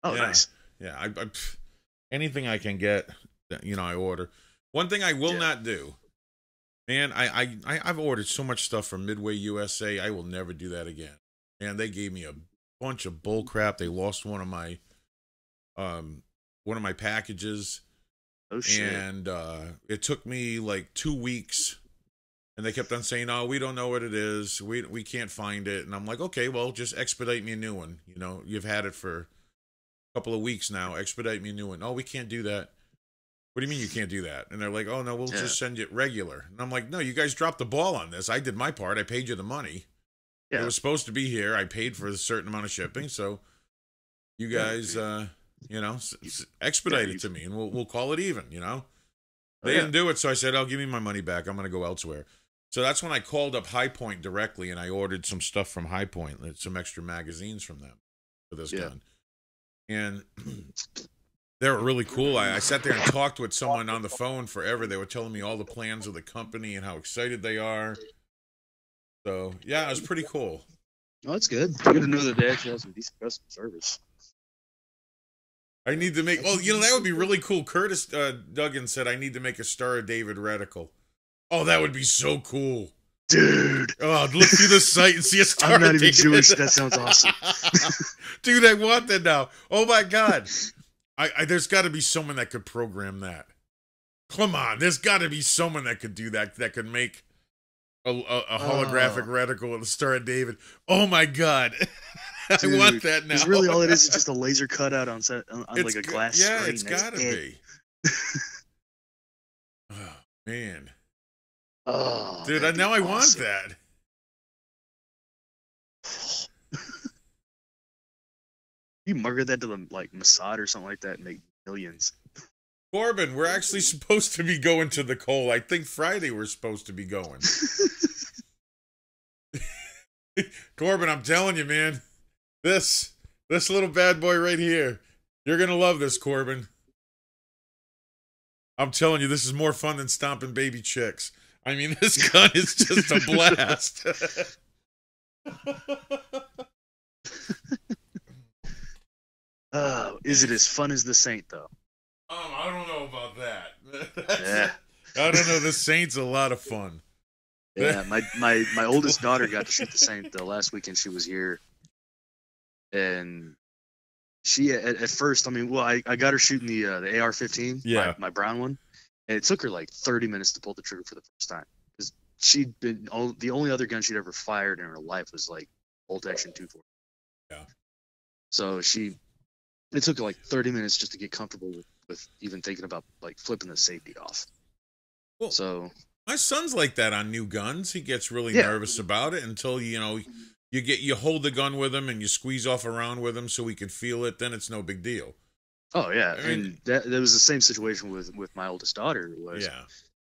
Oh,
Yeah,
nice.
yeah. Anything I can get, I order. One thing I will
Yeah.
not do, man. I've ordered so much stuff from Midway USA. I will never do that again. And they gave me a bunch of bull crap. They lost um one of my packages,
Oh shit.
and it took me like 2 weeks. And they kept on saying, "Oh, we don't know what it is. We can't find it." And I'm like, "Okay, well, just expedite me a new one. You've had it for a couple of weeks now. Expedite me a new one." "Oh, we can't do that." "What do you mean you can't do that?" And they're like, "Oh no, we'll
Yeah.
just send it regular." And I'm like, "No, you guys dropped the ball on this. I did my part. I paid you the money. It
Yeah.
was supposed to be here. I paid for a certain amount of shipping, so you guys, expedite
Yeah.
it to me, and we'll call it even."
Oh
They
yeah.
didn't do it, so I said, "I'll give me my money back. I'm going to go elsewhere." So that's when I called up High Point directly, and I ordered some stuff from High Point, some extra magazines from them for this
Yeah.
gun. And they were really cool. I sat there and talked with someone on the phone forever. They were telling me all the plans of the company and how excited they are. So, yeah, it was pretty cool.
Oh, that's good. Good to know that they actually have some decent customer service.
I need to make, well, that would be really cool. Curtis Duggan said I need to make a Star of David reticle. Oh, that would be so cool.
Dude.
Oh, look through the site and see a Star
I'm not
of
even
David.
Jewish. That sounds awesome.
Dude, I want that now. Oh my God. There's got to be someone that could program that. Come on, there's got to be someone that could do that could make a holographic reticle of the Star of David. Oh my God.
Dude,
I want that now.
Because really all it is just a laser cutout on like a glass screen.
Yeah, it's got to
it.
be. Oh, man.
Oh,
dude,
that'd be
now I
awesome.
want that.
You market that to them like Mossad or something like that and make millions.
Corbin, we're actually supposed to be going to the Cole. I think Friday we're supposed to be going. Corbin, I'm telling you, man. This little bad boy right here. You're going to love this, Corbin. I'm telling you, this is more fun than stomping baby chicks. I mean, this gun is just a blast.
Is it as fun as the Saint, though?
I don't know about that.
Yeah.
I don't know. The Saint's a lot of fun.
Yeah, my oldest daughter got to shoot the Saint the last weekend she was here. And she, at first, I mean, well, I got her shooting the AR-15,
Yeah.
my brown one. And it took her like 30 minutes to pull the trigger for the first time. Because she'd been, the only other gun she'd ever fired in her life was like bolt action 240.
Yeah.
So it took her like 30 minutes just to get comfortable with even thinking about like flipping the safety off.
Well,
so
my son's like that on new guns. He gets really
Yeah.
nervous about it until, you hold the gun with him and you squeeze off around with him so he can feel it. Then it's no big deal.
Oh yeah,
I mean-
and that was the same situation with my oldest daughter. Was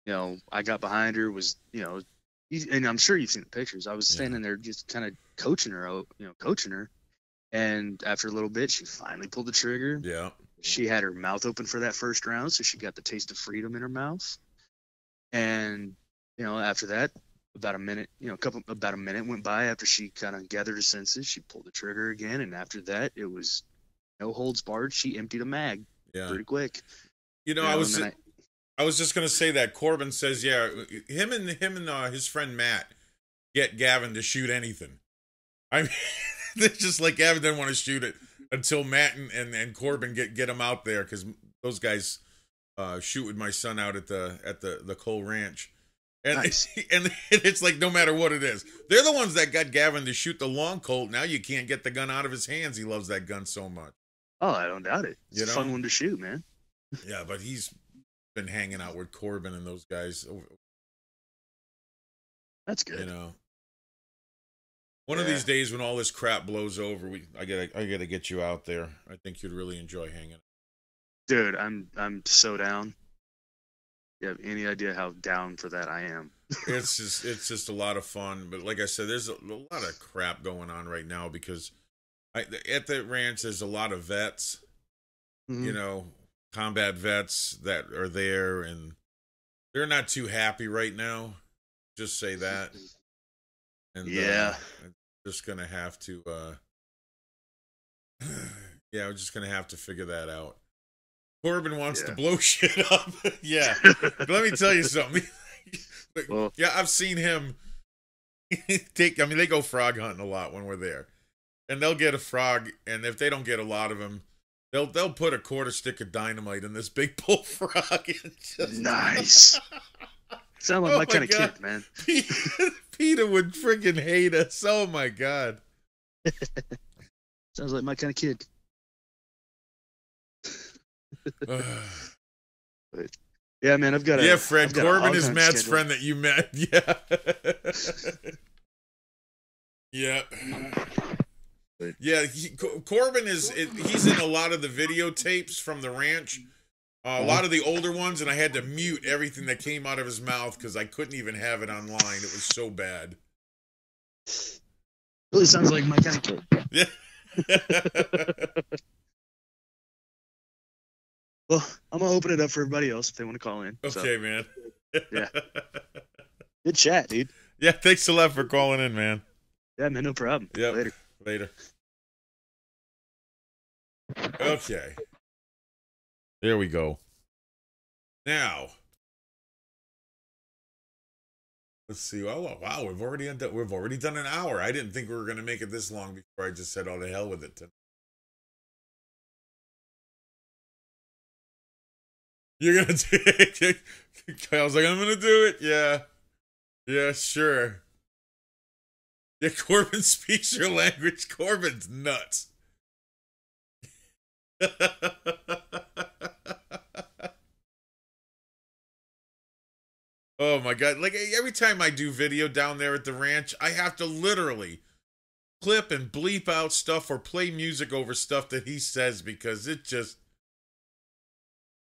Yeah.
I got behind her, and I'm sure you've seen the pictures. I was standing there just kind of coaching her, and after a little bit, she finally pulled the trigger.
Yeah.
She had her mouth open for that first round, so she got the taste of freedom in her mouth. And after that, about a minute went by after she kind of gathered her senses. She pulled the trigger again, and after that, it was no holds barred. She emptied a mag pretty quick.
I was just gonna say that Corbin says, yeah, him and his friend Matt get Gavin to shoot anything. I mean, it's just like Gavin didn't want to shoot it until Matt and Corbin get him out there, because those guys shoot with my son out at the Cole Ranch. And,
Nice.
and it's like, no matter what it is, they're the ones that got Gavin to shoot the long Colt. Now you can't get the gun out of his hands. He loves that gun so much.
Oh, I don't doubt it. It's a fun one to shoot, man.
Yeah, but he's been hanging out with Corbin and those guys.
That's good.
One of these days when all this crap blows over, I gotta get you out there. I think you'd really enjoy hanging.
Dude, I'm so down. You have any idea how down for that I am?
It's just a lot of fun. But like I said, there's a lot of crap going on right now because at the ranch there's a lot of vets,
Mhm.
Combat vets that are there, and they're not too happy right now. Just say that. And
Yeah.
I'm just gonna have to yeah, I'm just gonna have to figure that out. Corbin wants to blow shit up. Yeah. But let me tell you something.
Well,
yeah, I've seen him they go frog hunting a lot when we're there. And they'll get a frog, and if they don't get a lot of them, they'll put a quarter stick of dynamite in this big bullfrog and just
nice. Sound like my kind of kid, man.
Peter would freaking hate us. Oh my God.
Sounds like my kind of kid. Yeah, man, I've got a...
Yeah, Fred, Corbin is Matt's friend that you met. Yeah. Yeah. Yeah, Corbin he's in a lot of the videotapes from the ranch. A lot of the older ones, and I had to mute everything that came out of his mouth because I couldn't even have it online. It was so bad.
Really sounds like my kind of kid.
Yeah.
Well, I'm going to open it up for everybody else if they want to call in.
Okay, man.
Yeah. Good chat, dude.
Yeah, thanks a lot for calling in, man.
Yeah, man, no problem.
Yeah. Later. Okay. There we go. Now, let's see. Oh, wow, we've already done an hour. I didn't think we were going to make it this long before I just said, "Oh, the hell with it." You're gonna do it? Kyle's like, "I'm gonna do it." Yeah, sure. Yeah, Corbin speaks your language. Corbin's nuts. Oh my God. Like every time I do video down there at the ranch, I have to literally clip and bleep out stuff or play music over stuff that he says because it just...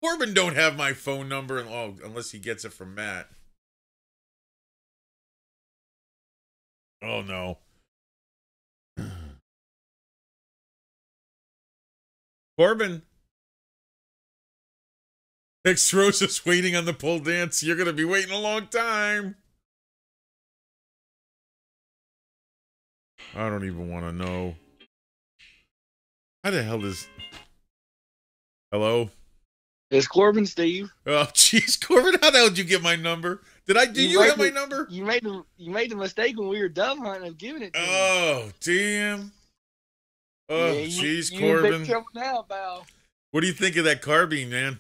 Corbin don't have my phone number unless he gets it from Matt. Oh no. Corbin. Next Rosa's waiting on the pole dance. You're going to be waiting a long time. I don't even want to know. How the hell is... Hello?
It's Corbin, Steve.
Oh, jeez, Corbin, how the hell did you get my number? Do you have my number?
You made the mistake when we were dove hunting of giving it to me.
Oh, damn. Oh, jeez,
yeah,
Corbin.
You're in big trouble now, pal.
What do you think of that carbine, man?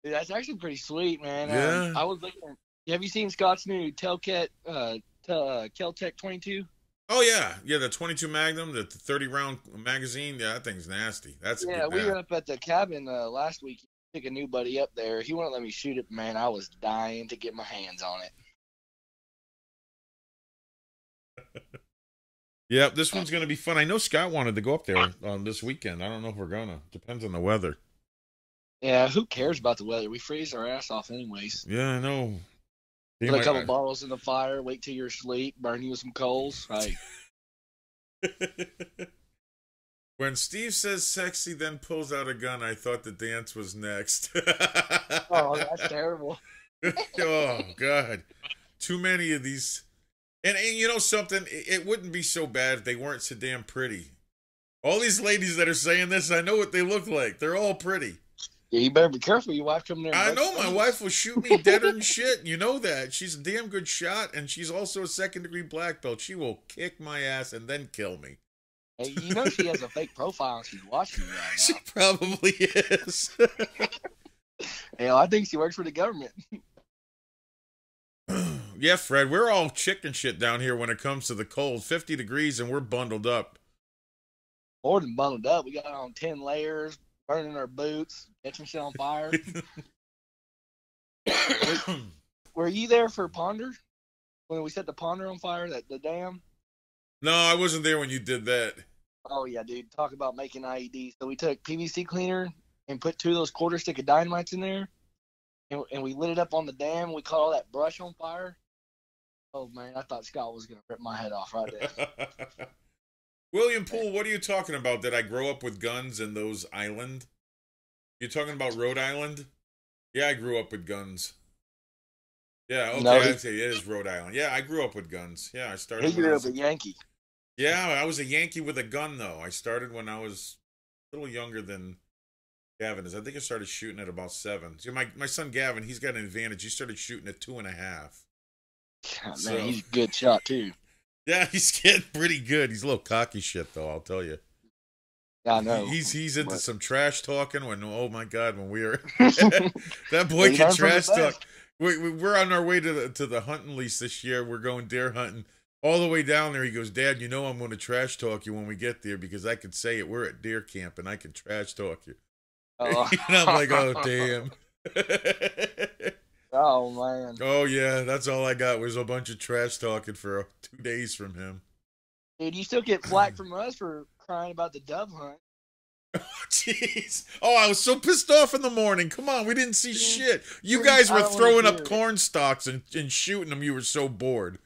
Dude, that's actually pretty sweet, man.
Yeah.
I was looking. Have you seen Scott's new Keltec 22?
Oh yeah, the 22 Magnum, the 30-round magazine. Yeah, that thing's nasty. That's
we were up at the cabin last week. Took a new buddy up there. He wouldn't let me shoot it, man. I was dying to get my hands on it.
Yep, this one's gonna be fun. I know Scott wanted to go up there this weekend. I don't know if we're gonna. Depends on the weather.
Yeah, who cares about the weather? We freeze our ass off anyways.
Yeah, I know.
Put a couple bottles in the fire, wait till you're asleep, burn you with some coals. Right.
When Steve says sexy, then pulls out a gun, I thought the dance was next.
Oh, that's terrible.
Oh, God. Too many of these. And you know something? It wouldn't be so bad if they weren't so damn pretty. All these ladies that are saying this, I know what they look like. They're all pretty.
Yeah, you better be careful. Your wife coming there.
I know my wife will shoot me deader than shit. You know that. She's a damn good shot, and she's also a second-degree black belt. She will kick my ass and then kill me.
Hey, you know she has a fake profile and she's watching you right now.
She probably is.
Hell, I think she works for the government.
Yeah, Fred, we're all chicken shit down here when it comes to the cold. 50 degrees and we're bundled up.
More than bundled up. We got on 10 layers, burning our boots, catching shit on fire. Were you there for Ponder? When we set the Ponder on fire, the dam?
No, I wasn't there when you did that.
Oh, yeah, dude. Talk about making IEDs. So we took PVC cleaner and put 2 of those quarter stick of dynamites in there. And we lit it up on the dam. We caught all that brush on fire. Oh, man, I thought Scott was going to rip my head off right there.
William Poole, what are you talking about? Did I grow up with guns in those island? You talking about Rhode Island? Yeah, I grew up with guns. Yeah, okay,
No,
I'd say it is Rhode Island. Yeah, I grew up with guns. Yeah, I started.
he grew up a Yankee.
Yeah, I was a Yankee with a gun though. I started when I was a little younger than Gavin is. I think I started shooting at about 7. See, my son Gavin, he's got an advantage. He started shooting at 2.5.
God,
So-
man, he's a good shot too.
Yeah, he's getting pretty good. He's a little cocky shit though, I'll tell you.
I know.
He's into
But-
some trash talking. When oh my god, when we were that boy
He
can
learned from
trash
the
talk.
best.
We're on our way to the hunting lease this year. We're going deer hunting. All the way down there, he goes, Dad, you know I'm going to trash talk you when we get there because I could say it. We're at deer camp and I can trash talk you.
Oh.
And I'm like, oh damn.
Oh man.
Oh yeah, that's all I got was a bunch of trash talking for 2 days from him.
Dude, you still get flack from us for crying about the dove hunt.
Jeez. Oh, I was so pissed off in the morning. Come on, we didn't see shit. You guys
I
were
don't wanna
throwing
hear
up
it.
corn stalks and shooting them. You were so bored.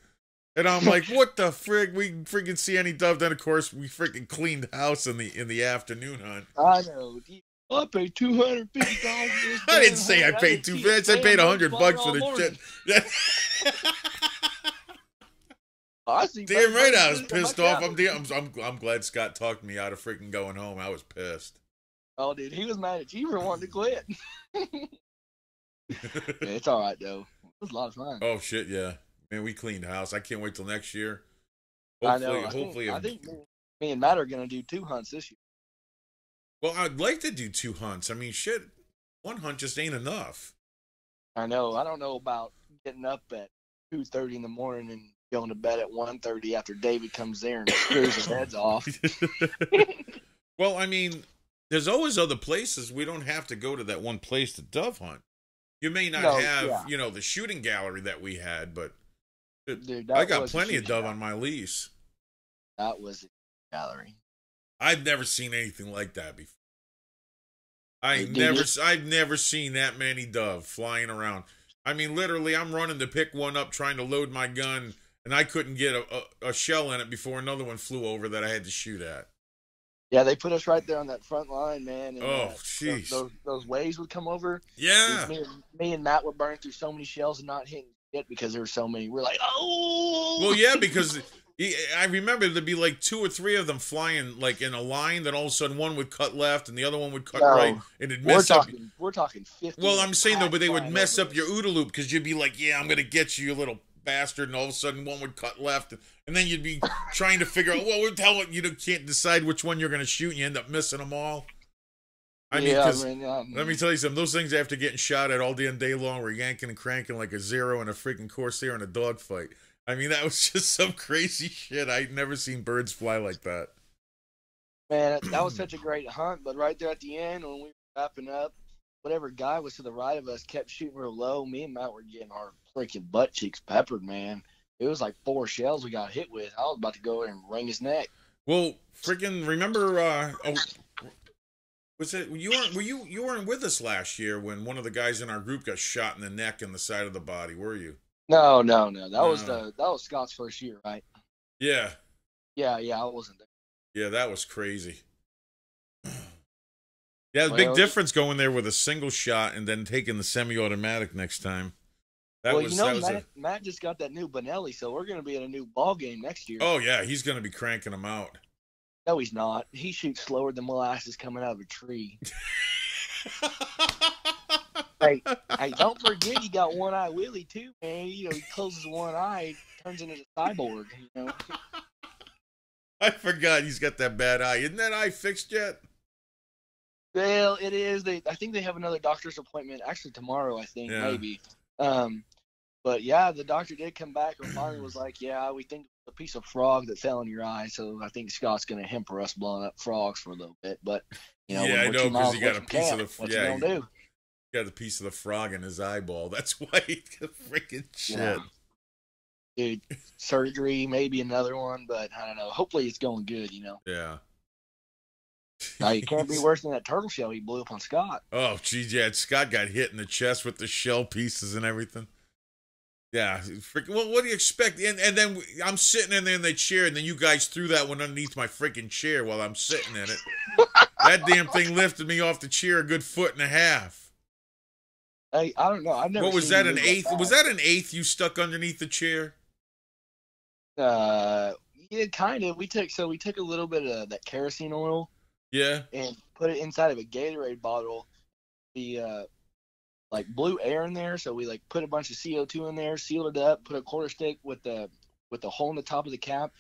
And I'm like, what the frig? We freaking see any dove. Then, of course, we freaking cleaned house in the afternoon hunt.
I know. I paid $250 for this.
I didn't
damn
say I
hunt.
paid
didn't see
$250. I
a
said I paid
damn
$100
butterfly
for
all
the
morning.
shit.
I see
Damn right, I was
butterflies
pissed
in my
off.
cabin.
I'm glad Scott talked me out of freaking going home. I was pissed.
Oh, dude, he was mad at you for wanting to quit. Yeah, it's all right though. It was a lot of fun.
Oh shit, yeah, man, we cleaned house. I can't wait till next year.
I know.
Hopefully,
I think me and Matt are gonna do 2 hunts this year.
well, I'd like to do 2 hunts. I mean, shit, 1 hunt just ain't enough.
I know. I don't know about getting up at 2:30 in the morning and going to bed at 1:30 after David comes there and screws his heads off.
Well, I mean, there's always other places. We don't have to go to that one place to dove hunt. You may not have, the shooting gallery that we had, but
Dude,
I got
was a
plenty of
huge
dove
gallery.
on my lease.
That was a gallery.
I've never seen anything like that before.
Did
I've never seen that many dove flying around. I mean, literally, I'm running to pick one up, trying to load my gun, and I couldn't get a shell in it before another one flew over that I had to shoot at.
Yeah, they put us right there on that front line, man. And,
Oh, jeez.
those waves would come over.
Yeah.
Me and Matt would burn through so many shells and not hitting shit because there were so many. We're like, oh.
Well, yeah, because I remember there'd be like 2 or 3 of them flying like in a line. Then all of a sudden, one would cut left and the other one would cut right, and it'd mess up.
We're talking 50.
Well, I'm saying though, but they would
flying
mess
over
up your OODA loop because you'd be like, "Yeah, I'm gonna get you, you little bastard," and all of a sudden one would cut left, and then you'd be trying to figure out, well, what the hell, you can't decide which one you're gonna shoot, and you end up missing them all. I mean, because let me tell you something, those things after getting shot at all day long were yanking and cranking like a zero in a freaking Corsair in a dogfight. I mean, that was just some crazy shit. I'd never seen birds fly like that.
Man, that was such a great hunt, but right there at the end when we were wrapping up, whatever guy was to the right of us kept shooting real low. Me and Matt were getting our freaking butt cheeks peppered, man. It was like 4 shells we got hit with. I was about to go in and wring his neck.
Well, freaking remember, was it you weren't with us last year when one of the guys in our group got shot in the neck and the side of the body, were you?
No. That was Scott's first year, right?
Yeah.
Yeah, I wasn't there.
Yeah, that was crazy. Yeah, the big difference going there with a single shot and then taking the semi-automatic next time.
Matt just got that new Benelli, so we're going to be in a new ball game next year.
Oh yeah, he's going to be cranking them out.
No, he's not. He shoots slower than molasses coming out of a tree. Hey, don't forget he got one eye Willie too, man. He closes one eye, turns into a cyborg.
I forgot he's got that bad eye. Isn't that eye fixed yet?
Well, it is. I think they have another doctor's appointment actually tomorrow. I think maybe. But yeah, the doctor did come back and finally was like, "Yeah, we think it's a piece of frog that fell in your eye." So I think Scott's going to hamper us blowing up frogs for a little bit. But
I know because he got a piece of the
what you gonna do?
He got a piece of the frog in his eyeball. That's why he freaking shit.
Yeah. Dude, surgery, maybe another one, but I don't know. Hopefully it's going good,
Yeah.
Now, you can't be worse than that turtle shell he blew up on Scott.
Oh, geez, yeah. Scott got hit in the chest with the shell pieces and everything. Yeah. Freaking, well, what do you expect? And then I'm sitting in there in the chair, and then you guys threw that one underneath my freaking chair while I'm sitting in it. That damn thing lifted me off the chair a good 1.5 feet.
I don't know. I've never.
What was
seen
that?
you
An
move
eighth?
fast.
Was that an eighth you stuck underneath the chair?
Yeah, kind of. We took a little bit of that kerosene oil
Yeah.
and put it inside of a Gatorade bottle. We like blew air in there, so we like put a bunch of CO2 in there, sealed it up, put a quarter stick with the hole in the top of the cap.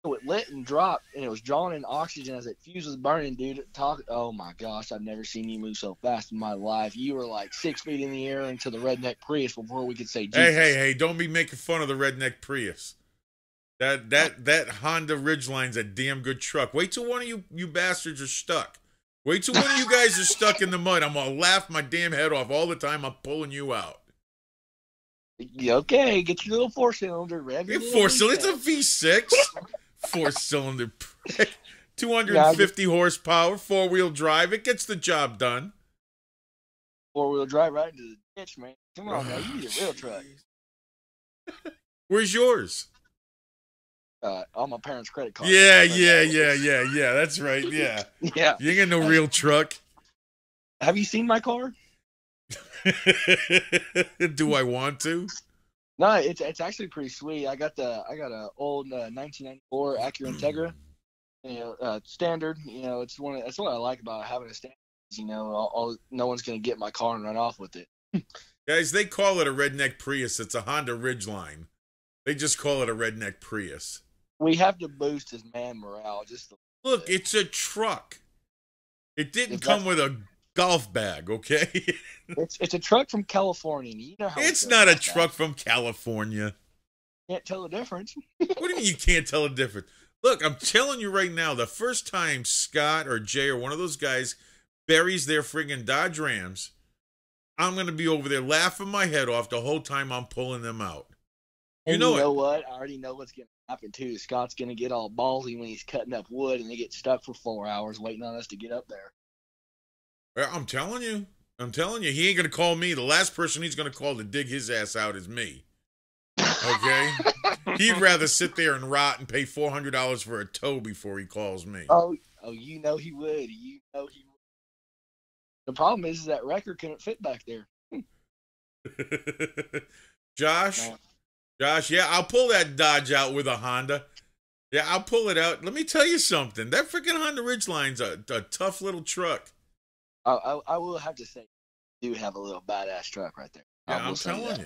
So it lit and dropped, and it was drawing in oxygen as it fuse was burning, dude. Oh my gosh, I've never seen you move so fast in my life. You were like 6 feet in the air into the redneck Prius before we could say Jesus.
Hey! Don't be making fun of the redneck Prius. That Honda Ridgeline's a damn good truck. Wait till one of you bastards are stuck. Wait till one of you guys are stuck in the mud. I'm gonna laugh my damn head off all the time I'm pulling you out.
Okay, get your little 4-cylinder.
It's a V6. 4-cylinder. 250 horsepower, 4-wheel drive. It gets the job done.
4-wheel drive right into the ditch, man. Come on now, you need a real truck.
Where's yours?
On my parents' credit card.
Yeah. That's right. Yeah.
Yeah.
You ain't got no real truck.
Have you seen my car?
Do I want to?
No, it's actually pretty sweet. I got a old 1994 Acura Integra. Standard. It's that's what I like about having a standard. No one's gonna get my car and run off with it.
Guys, they call it a redneck Prius. It's a Honda Ridgeline. They just call it a redneck Prius.
We have to boost his man morale.
Look, it's a truck. It didn't come with a golf bag, okay?
It's a truck from California. You know how
it's not a truck from California.
Can't tell the difference.
What do you mean you can't tell the difference? Look, I'm telling you right now, the first time Scott or Jay or one of those guys buries their friggin' Dodge Rams, I'm going to be over there laughing my head off the whole time I'm pulling them out.
You know what? I already know what's going to happen, too. Scott's going to get all ballsy when he's cutting up wood and they get stuck for 4 hours waiting on us to get up there.
Well, I'm telling you, he ain't going to call me. The last person he's going to call to dig his ass out is me. Okay? He'd rather sit there and rot and pay $400 for a tow before he calls me.
Oh, you know he would. The problem is that record couldn't fit back there.
Josh, yeah, I'll pull that Dodge out with a Honda. Yeah, I'll pull it out. Let me tell you something. That freaking Honda Ridgeline's a tough little truck.
I will have to say, you do have a little badass truck right there.
Yeah, I'm telling you.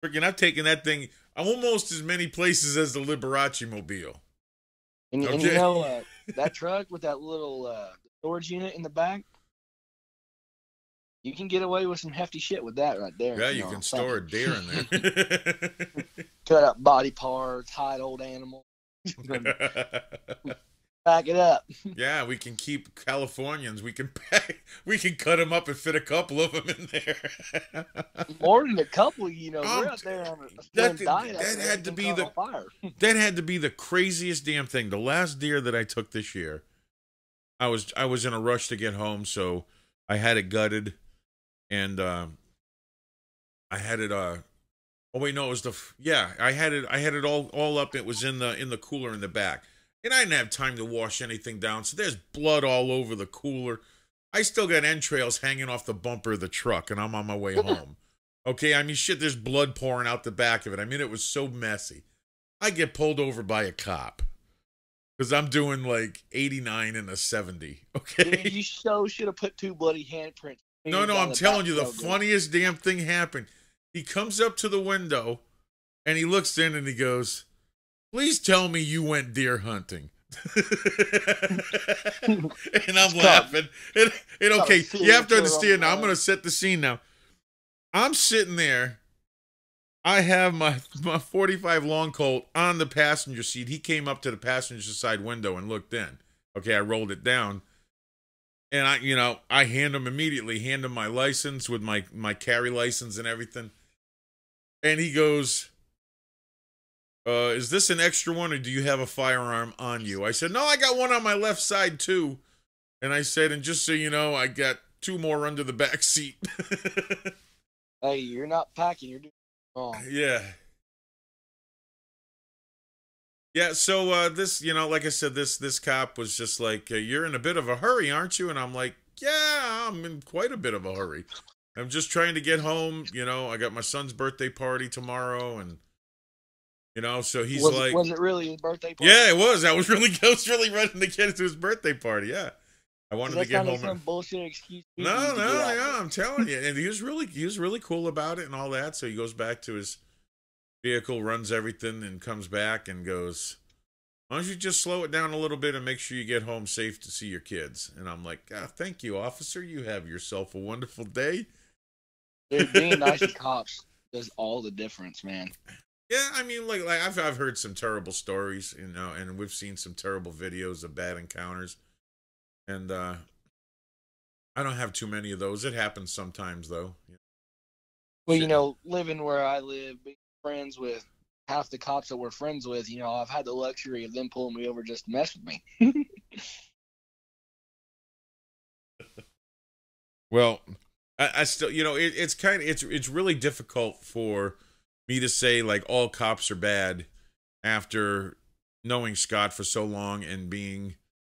Freaking, I've taken that thing almost as many places as the Liberace Mobile.
And that truck with that little storage unit in the back, you can get away with some hefty shit with that right there.
Yeah, you can store a deer in there.
Cut up body parts, hide old animal. Back it up.
Yeah, we can keep Californians. We can cut them up and fit a couple of them in there.
More than a couple, we're out there on a diet.
That had to be that had to be the craziest damn thing. The last deer that I took this year, I was in a rush to get home, so I had it gutted, and I had it. Oh wait, no, it was I had it all up. It was in the cooler in the back. And I didn't have time to wash anything down, so there's blood all over the cooler. I still got entrails hanging off the bumper of the truck, and I'm on my way home. Okay, I mean, shit, there's blood pouring out the back of it. I mean, it was so messy. I get pulled over by a cop because I'm doing like 89 and a 70, okay?
Dude, you so should have put 2 bloody handprints.
No, I'm telling you, the funniest damn thing happened. He comes up to the window, and he looks in, and he goes, "Please tell me you went deer hunting." And I'm laughing. And okay, you have to understand now. I'm going to set the scene now. I'm sitting there. I have my 45 long Colt on the passenger seat. He came up to the passenger side window and looked in. Okay, I rolled it down. And I hand him my license with my carry license and everything. And he goes, "Is this an extra one, or do you have a firearm on you?" I said, "No, I got one on my left side too." And I said, "And just so you know, I got 2 more under the back seat."
Hey, you're not packing, you're doing wrong.
Yeah. Yeah, so this, like I said, this cop was just like, "You're in a bit of a hurry, aren't you?" And I'm like, "Yeah, I'm in quite a bit of a hurry." I'm just trying to get home. You know, I got my son's birthday party tomorrow, and you know, so he's like,
was it really his birthday party?
yeah, it was. I was really ready to get to his birthday party. Yeah, I wanted to get home.
Like some bullshit excuse.
No, yeah, I'm telling you, and he was really cool about it and all that. So he goes back to his vehicle, runs everything, and comes back and goes, why don't you just slow it down a little bit and make sure you get home safe to see your kids? And I'm like, thank you, officer. You have yourself a wonderful day.
Dude, being nice to cops does all the difference, man.
Yeah, I mean, like I've heard some terrible stories, you know, and we've seen some terrible videos of bad encounters. And I don't have too many of those. It happens sometimes, though.
Well, you know, living where I live, being friends with half the cops that we're friends with, you know, I've had the luxury of them pulling me over just to mess with me.
Well, I still, you know, it's really difficult for me to say like all cops are bad after knowing Scott for so long and being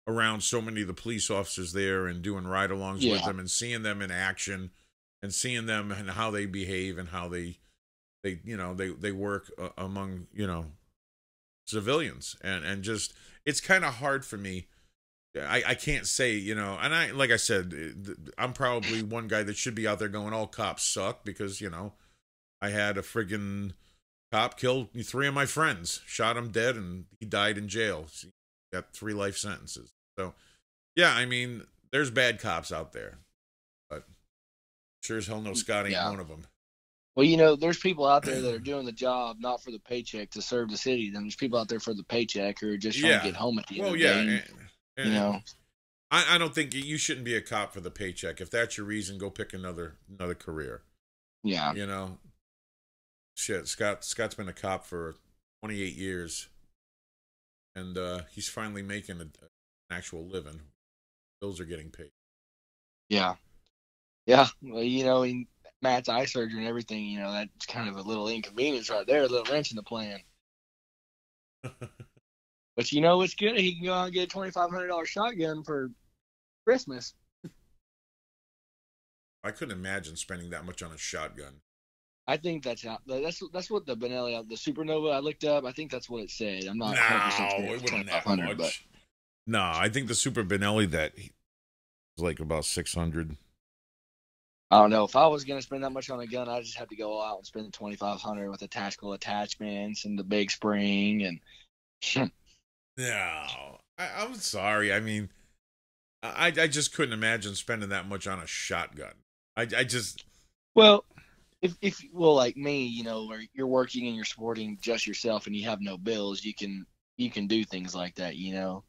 around so many of the police officers there and doing ride-alongs with them and seeing them in action and seeing them and how they behave and how they you know, they work among, you know, civilians and just, it's kind of hard for me. I can't say, you know, and I, like I said, I'm probably one guy that should be out there going, all cops suck, because, you know, I had a friggin' cop kill 3 of my friends, shot him dead, and he died in jail. So he got 3 life sentences. So, yeah, I mean, there's bad cops out there, but sure as hell no Scott ain't one of them.
Well, you know, there's people out there that are doing the job not for the paycheck to serve the city. Then there's people out there for the paycheck who are just trying to get home at the end of the day. And, you know,
I don't think you shouldn't be a cop for the paycheck. If that's your reason, go pick another career.
Yeah.
You know, shit. Scott's been a cop for 28 years, and he's finally making an actual living. Bills are getting paid.
Yeah. Yeah. Well, you know, in Matt's eye surgery and everything, you know, that's kind of a little inconvenience right there, a little wrench in the plan. But you know, it's good. He can go out and get a $2,500 shotgun for Christmas.
I couldn't imagine spending that much on a shotgun.
I think that's what the Benelli, the Supernova I looked up. I think that's what it said. I'm not.
No, it wasn't that much. But... No, I think the Super Benelli that was like about 600.
I don't know. If I was gonna spend that much on a gun, I just have to go out and spend the $2,500 with the tactical attachments and the big spring and.
No, I'm sorry. I mean, I just couldn't imagine spending that much on a shotgun. I just.
Well, if like me, you know, where you're working and you're supporting just yourself and you have no bills, you can do things like that, you know.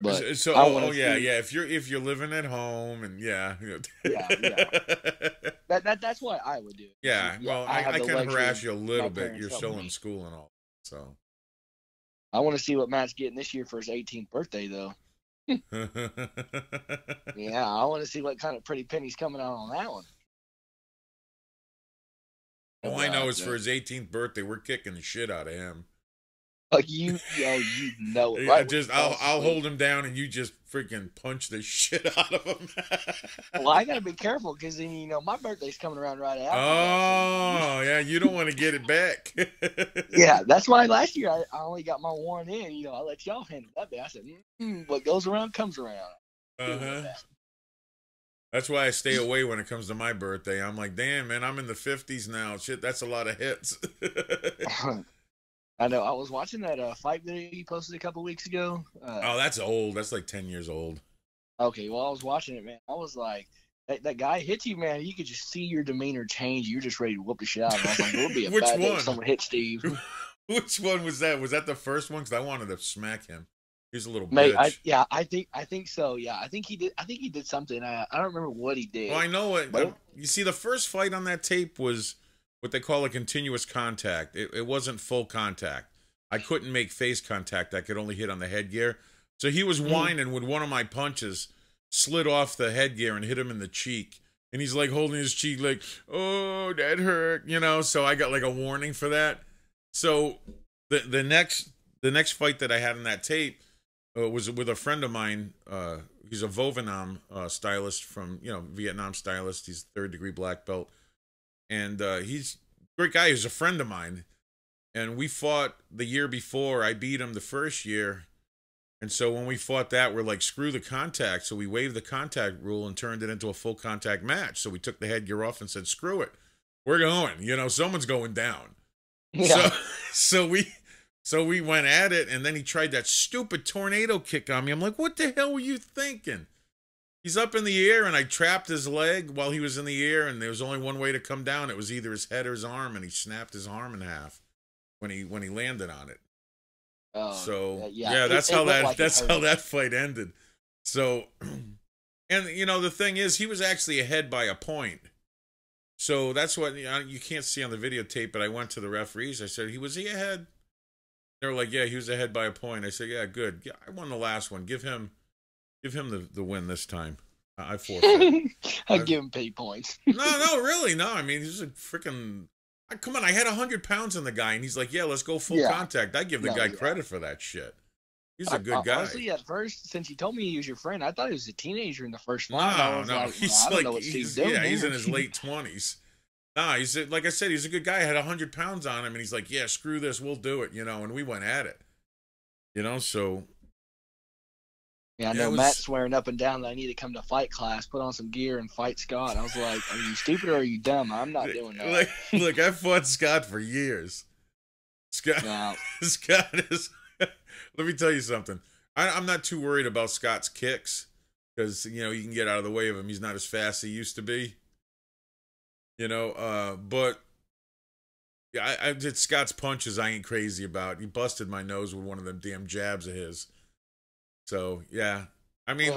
But
if you're living at home and
yeah. That's what I would do.
Yeah, well, I can harass you a little bit. You're still in school and all, so.
I want to see what Matt's getting this year for his 18th birthday, though. Yeah, I want to see what kind of pretty penny's coming out on that one.
All I know is for his 18th birthday, we're kicking the shit out of him.
Like you know it, right?
I'll hold him down and you just freaking punch the shit out of him.
Well, I gotta be careful because then you know my birthday's coming around right after.
Oh, yeah, you don't want to get it back.
Yeah, that's why last year I only got my one in. You know, I let y'all handle that day. I said, what goes around comes around.
That's why I stay away when it comes to my birthday. I'm like, damn, man, I'm in the 50s now. Shit, that's a lot of hits.
I know. I was watching that fight video you posted a couple weeks ago.
Oh, that's old. That's like 10 years old.
Okay, well, I was watching it, man. I was like, that guy hits you, man. You could just see your demeanor change. You're just ready to whoop the shit out of him. I was like, it would be a bad day if someone hit Steve.
Which one was that? Was that the first one? Because I wanted to smack him. He's a little bitch.
I think so. Yeah, I think he did something. I don't remember what he did.
Well, I know it. You see, the first fight on that tape was what they call a continuous contact. It wasn't full contact. I couldn't make face contact. I could only hit on the headgear. So he was whining when one of my punches slid off the headgear and hit him in the cheek. And he's like holding his cheek like, oh, that hurt, you know. So I got like a warning for that. So the next fight that I had on that tape, was with a friend of mine. He's a Vovinam stylist from, Vietnam stylist. He's third-degree black belt. And he's a great guy. He's a friend of mine. And we fought the year before. I beat him the first year. And so when we fought that, we're like, screw the contact. So we waived the contact rule and turned it into a full contact match. So we took the headgear off and said, screw it. We're going. Someone's going down.
Yeah.
So we went at it, and then he tried that stupid tornado kick on me. I'm like, what the hell were you thinking? He's up in the air, and I trapped his leg while he was in the air, and there was only one way to come down. It was either his head or his arm, and he snapped his arm in half when he landed on it. So that's how that fight ended. So, and the thing is, he was actually ahead by a point. So that's what you can't see on the videotape. But I went to the referees. I said, was he ahead? They were like, yeah, he was ahead by a point. I said, yeah, good. Yeah, I won the last one. Give him the win this time. I forfeit.
I give him pay points.
No, really, no. I mean, he's a freaking. Come on, I had 100 pounds on the guy, and he's like, yeah, let's go full contact. I give the guy credit for that shit. He's a good guy.
Honestly, at first, since you told me he was your friend, I thought he was a teenager in the first fight.
No, he's in his late 20s. Nah, like I said, he's a good guy. I had 100 pounds on him, and he's like, yeah, screw this, we'll do it, and we went at it. So.
Yeah, I know Matt swearing up and down that I need to come to fight class, put on some gear, and fight Scott. I was like, are you stupid or are you dumb? I'm not doing that.
Look, I fought Scott for years. Scott is... Let me tell you something. I'm not too worried about Scott's kicks because, you can get out of the way of him. He's not as fast as he used to be. But yeah, I did Scott's punches I ain't crazy about. He busted my nose with one of them damn jabs of his. So, yeah. I mean,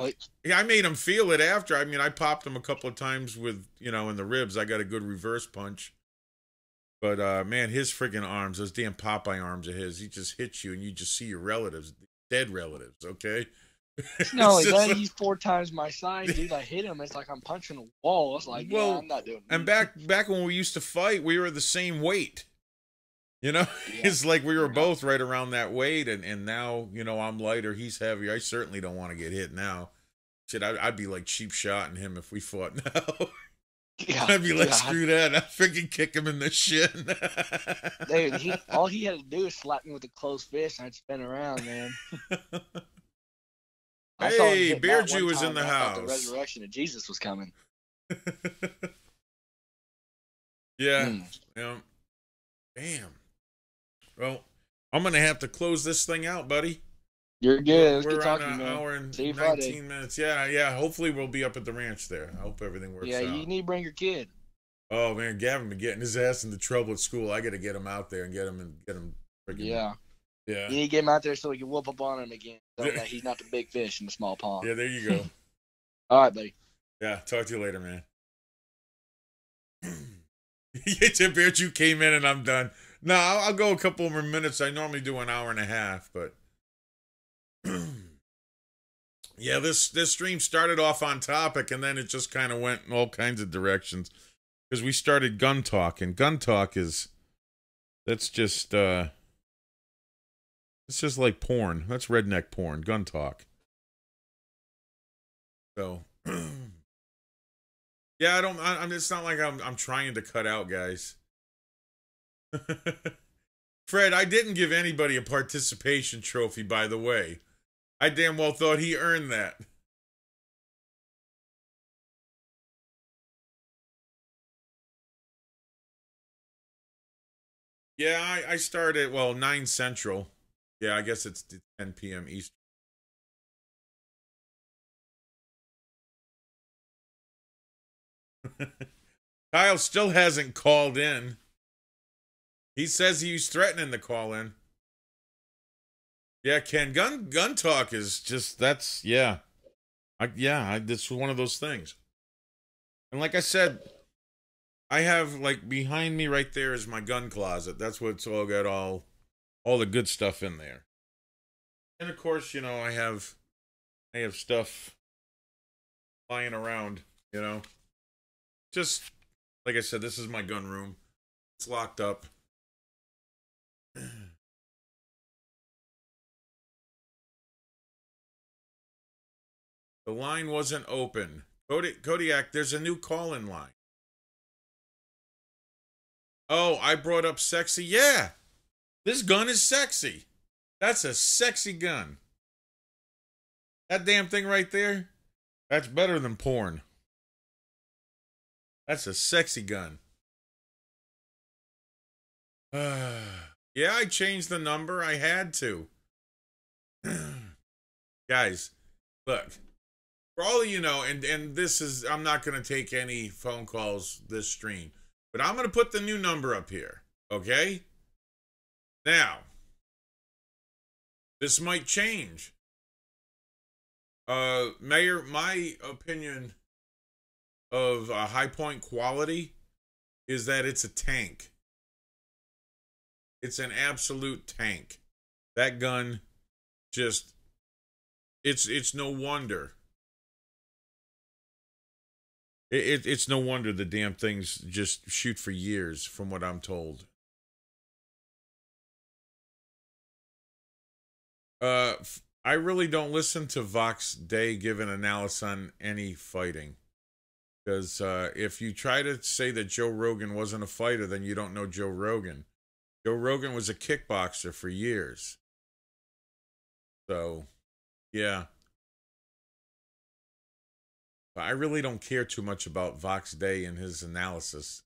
I made him feel it after. I mean, I popped him a couple of times with, in the ribs. I got a good reverse punch. But, man, his freaking arms, those damn Popeye arms of his, he just hits you and you just see your relatives, dead relatives, okay?
No, he's 4 times my size, dude. I hit him. It's like I'm punching a wall. It's like, I'm not doing that.
And back when we used to fight, we were the same weight. It's like we were both right around that weight, and now, I'm lighter, he's heavier. I certainly don't want to get hit now. Shit, I'd be like cheap shotting him if we fought now. Yeah, I'd be like, screw that. I'd freaking kick him in the shin.
Dude, all he had to do is slap me with a closed fist, and I'd spin around, man.
Hey, Bear Jew is in the house.
The resurrection of Jesus was coming.
Yeah. Damn. Well, I'm going to have to close this thing out, buddy.
You're good.
We're on an hour and 19 minutes. Yeah. Hopefully we'll be up at the ranch there. I hope everything works out.
Yeah, you need to bring your kid.
Oh, man, Gavin been getting his ass into trouble at school. I got to get him out there and get him freaking...
Yeah.
Yeah.
You need to get him out there so we can whoop up on him again. So that he's not the big fish in the small pond.
Yeah, there you go.
All right, buddy.
Yeah, talk to you later, man. Bear Jew came in and I'm done. No, I'll go a couple more minutes. I normally do an hour and a half, but yeah, this stream started off on topic and then it just kind of went in all kinds of directions because we started gun talk, and gun talk that's just it's just like porn. That's redneck porn, gun talk. So yeah, it's not like I'm trying to cut out guys. Fred, I didn't give anybody a participation trophy, by the way. I damn well thought he earned that. Yeah, I started, 9 Central. Yeah, I guess it's 10 p.m. Eastern. Kyle still hasn't called in. He says he's threatening to call in. Yeah, Ken, gun talk is just, that's, yeah. This was one of those things. And like I said, I have, like, behind me right there is my gun closet. That's what's all got all the good stuff in there. And of course, I have stuff lying around, Just, like I said, this is my gun room. It's locked up. The line wasn't open. Kodiak, there's a new call-in line. Oh, I brought up sexy. Yeah, this gun is sexy. That's a sexy gun. That damn thing right there, that's better than porn. That's a sexy gun. Yeah, I changed the number. I had to. Guys, look. For all of you know, and this is, I'm not going to take any phone calls this stream, but I'm going to put the new number up here, okay? Now, this might change. Mayor, my opinion of High Point quality is that it's a tank. It's an absolute tank. That gun just, it's no wonder. It's no wonder the damn things just shoot for years, from what I'm told. I really don't listen to Vox Day give an analysis on any fighting. Because if you try to say that Joe Rogan wasn't a fighter, then you don't know Joe Rogan. Joe Rogan was a kickboxer for years. So, yeah. But I really don't care too much about Vox Day and his analysis.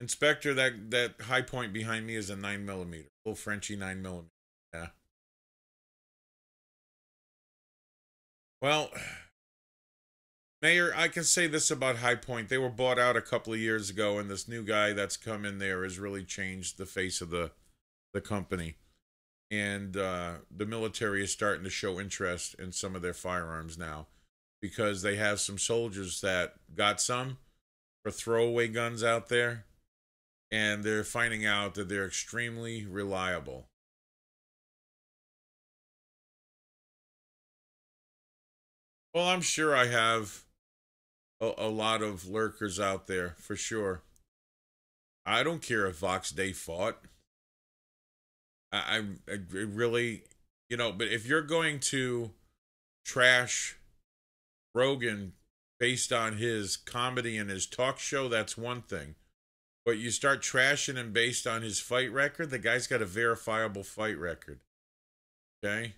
Inspector, that High Point behind me is a 9mm. Little Frenchy 9mm. Yeah. Well, Mayor, I can say this about High Point. They were bought out a couple of years ago, and this new guy that's come in there has really changed the face of the company. And the military is starting to show interest in some of their firearms now, because they have some soldiers that got some for throwaway guns out there, and they're finding out that they're extremely reliable. Well, I'm sure I have a lot of lurkers out there, for sure. I don't care if Vox Day fought. I really, you know, but if you're going to trash Rogan based on his comedy and his talk show, that's one thing. But you start trashing him based on his fight record, the guy's got a verifiable fight record. Okay?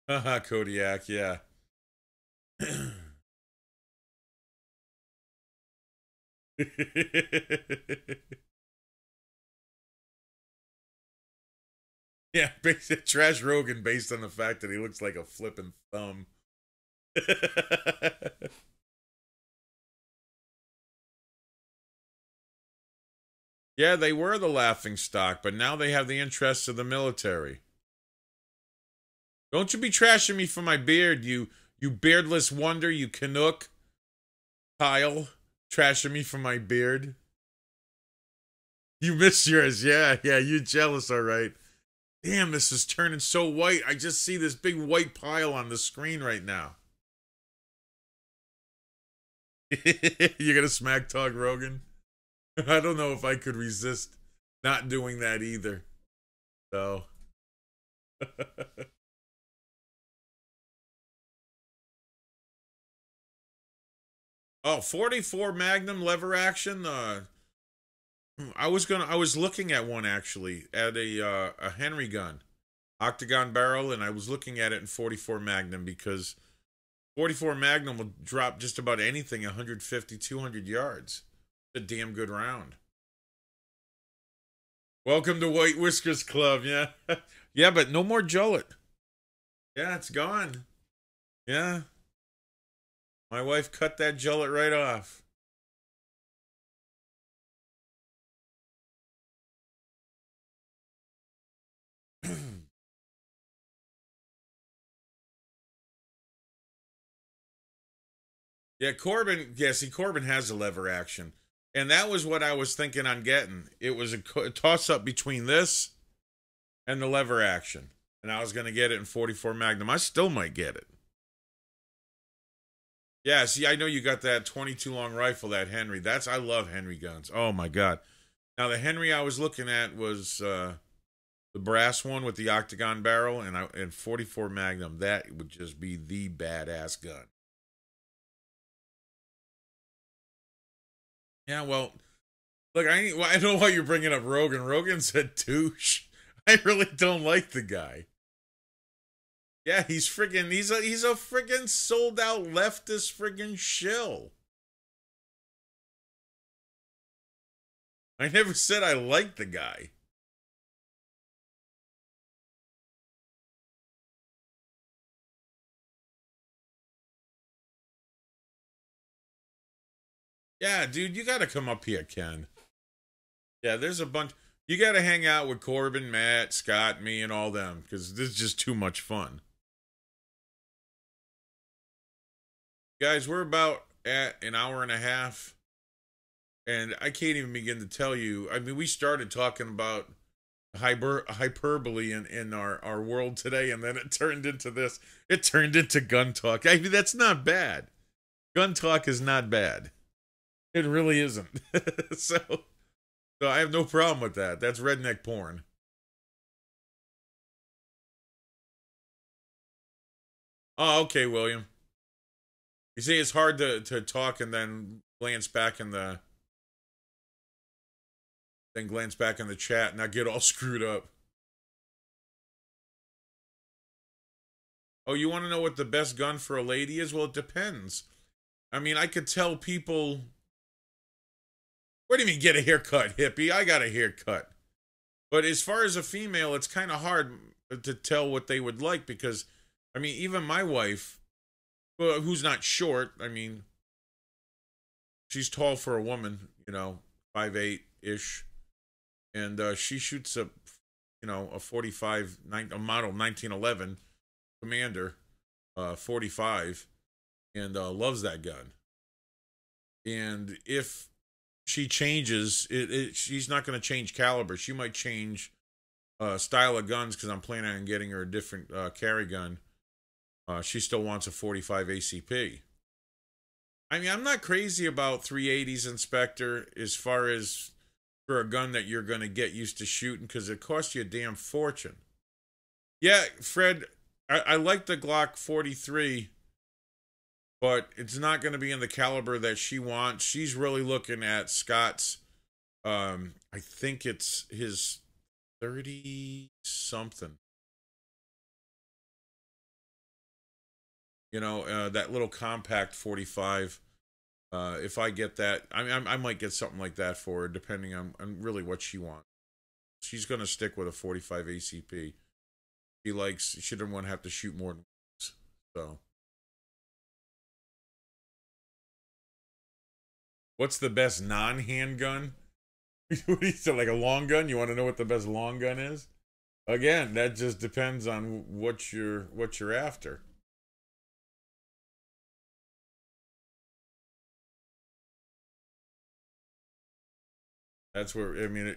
Haha, Kodiak, yeah. Yeah, trash Rogan based on the fact that he looks like a flippin' thumb. Yeah, they were the laughing stock, but now they have the interests of the military. Don't you be trashing me for my beard, you beardless wonder, you Canuck. Kyle, trashing me for my beard. You missed yours, yeah, you jealous, all right. Damn, this is turning so white. I just see this big white pile on the screen right now. You're gonna smack talk Rogan? I don't know if I could resist not doing that either. So. Oh, 44 Magnum lever action. I was looking at one actually, at a Henry gun, octagon barrel, and I was looking at it in 44 Magnum because 44 Magnum will drop just about anything 150, 200 yards. It's a damn good round. Welcome to White Whiskers Club, yeah. Yeah, but no more Jullet. Yeah, it's gone. Yeah. My wife cut that Jullet right off. Yeah, Corbin, yeah, see, Corbin has a lever action. And that was what I was thinking on getting. It was a toss-up between this and the lever action. And I was going to get it in 44 Magnum. I still might get it. Yeah, see, I know you got that 22 long rifle, that Henry. I love Henry guns. Oh, my God. Now the Henry I was looking at was the brass one with the octagon barrel and 44 Magnum. That would just be the badass gun. Yeah, well, look, I know why you're bringing up Rogan. Rogan said douche. I really don't like the guy. Yeah, he's a friggin' sold out leftist friggin' shill. I never said I liked the guy. Yeah, dude, you gotta come up here, Ken. Yeah, there's a bunch. You gotta hang out with Corbin, Matt, Scott, me, and all them, because this is just too much fun. Guys, we're about at an hour and a half, and I can't even begin to tell you. I mean, we started talking about hyperbole in our world today, and then it turned into this. It turned into gun talk. I mean, that's not bad. Gun talk is not bad. It really isn't. So I have no problem with that. That's redneck porn. Oh, okay, William. You see, it's hard to talk and then glance back in the chat and not get all screwed up. Oh, you want to know what the best gun for a lady is? Well, it depends. I mean, I could tell people. What do you mean get a haircut, hippie? I got a haircut. But as far as a female, it's kind of hard to tell what they would like because, I mean, even my wife, who's not short, I mean, she's tall for a woman, 5'8"-ish. And she shoots a 45, a model 1911 Commander, 45, and loves that gun. And if she changes, she's not going to change caliber. She might change style of guns because I'm planning on getting her a different carry gun. She still wants a 45 ACP. I mean, I'm not crazy about 380s Inspector as far as for a gun that you're going to get used to shooting because it costs you a damn fortune. Yeah, Fred, I like the Glock 43, but it's not going to be in the caliber that she wants. She's really looking at Scott's, I think it's his 30-something. That little compact 45. If I get that, I might get something like that for her, depending on really what she wants. She's going to stick with a 45 ACP. She didn't want to have to shoot more than once. So. What's the best non-handgun? What do you say, like a long gun? You want to know what the best long gun is? Again, that just depends on what you're after. That's where, I mean,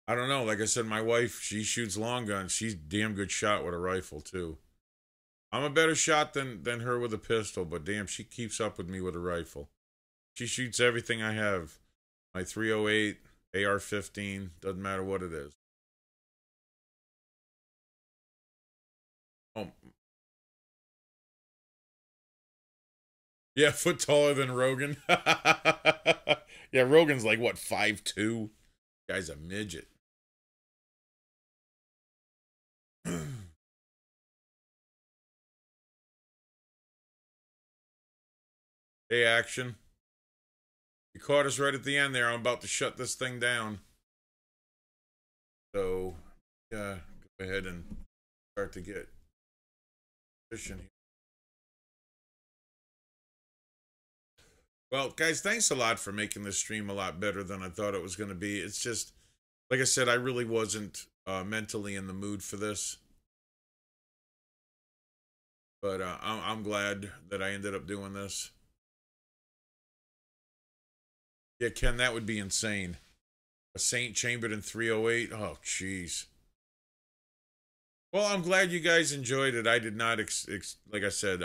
I don't know. Like I said, my wife, she shoots long guns. She's damn good shot with a rifle, too. I'm a better shot than her with a pistol, but damn, she keeps up with me with a rifle. She shoots everything I have. My 308, AR-15, doesn't matter what it is. Oh. Yeah, foot taller than Rogan. Yeah, Rogan's like, what, 5'2"? Guy's a midget. Hey, Action. You caught us right at the end there. I'm about to shut this thing down. So, yeah, go ahead and start to get fishing here. Well, guys, thanks a lot for making this stream a lot better than I thought it was going to be. It's just, like I said, I really wasn't mentally in the mood for this. But I'm glad that I ended up doing this. Yeah, Ken, that would be insane. A Saint chambered in 308. Oh, jeez. Well, I'm glad you guys enjoyed it. I did not, like I said,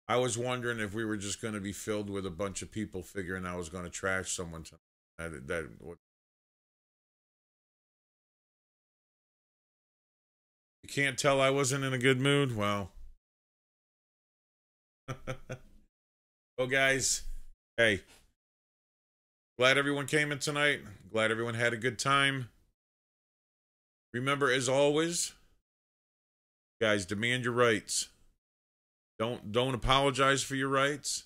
I was wondering if we were just going to be filled with a bunch of people figuring I was going to trash someone tonight. You can't tell I wasn't in a good mood? Well. Well, guys, hey, glad everyone came in tonight. Glad everyone had a good time. Remember, as always, guys, demand your rights. Don't apologize for your rights.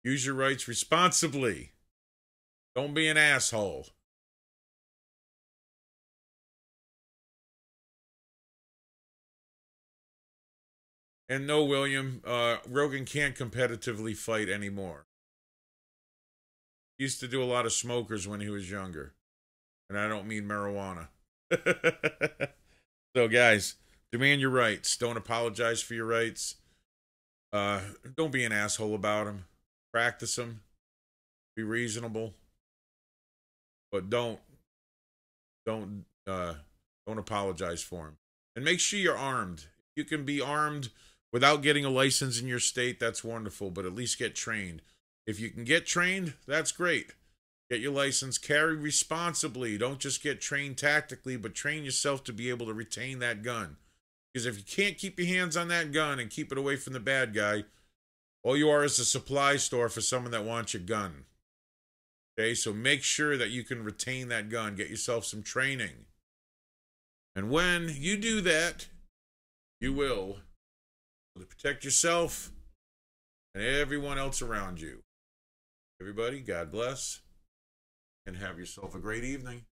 Use your rights responsibly. Don't be an asshole. And no, William, Rogan can't competitively fight anymore. He used to do a lot of smokers when he was younger. And I don't mean marijuana. So, guys, demand your rights. Don't apologize for your rights. Don't be an asshole about them. Practice them. Be reasonable. But don't apologize for them. And make sure you're armed. You can be armed without getting a license in your state. That's wonderful, but at least get trained. If you can get trained, that's great. Get your license. Carry responsibly. Don't just get trained tactically, but train yourself to be able to retain that gun. Because if you can't keep your hands on that gun and keep it away from the bad guy, all you are is a supply store for someone that wants your gun. Okay, so make sure that you can retain that gun. Get yourself some training. And when you do that, you will protect yourself and everyone else around you. Everybody, God bless, and have yourself a great evening.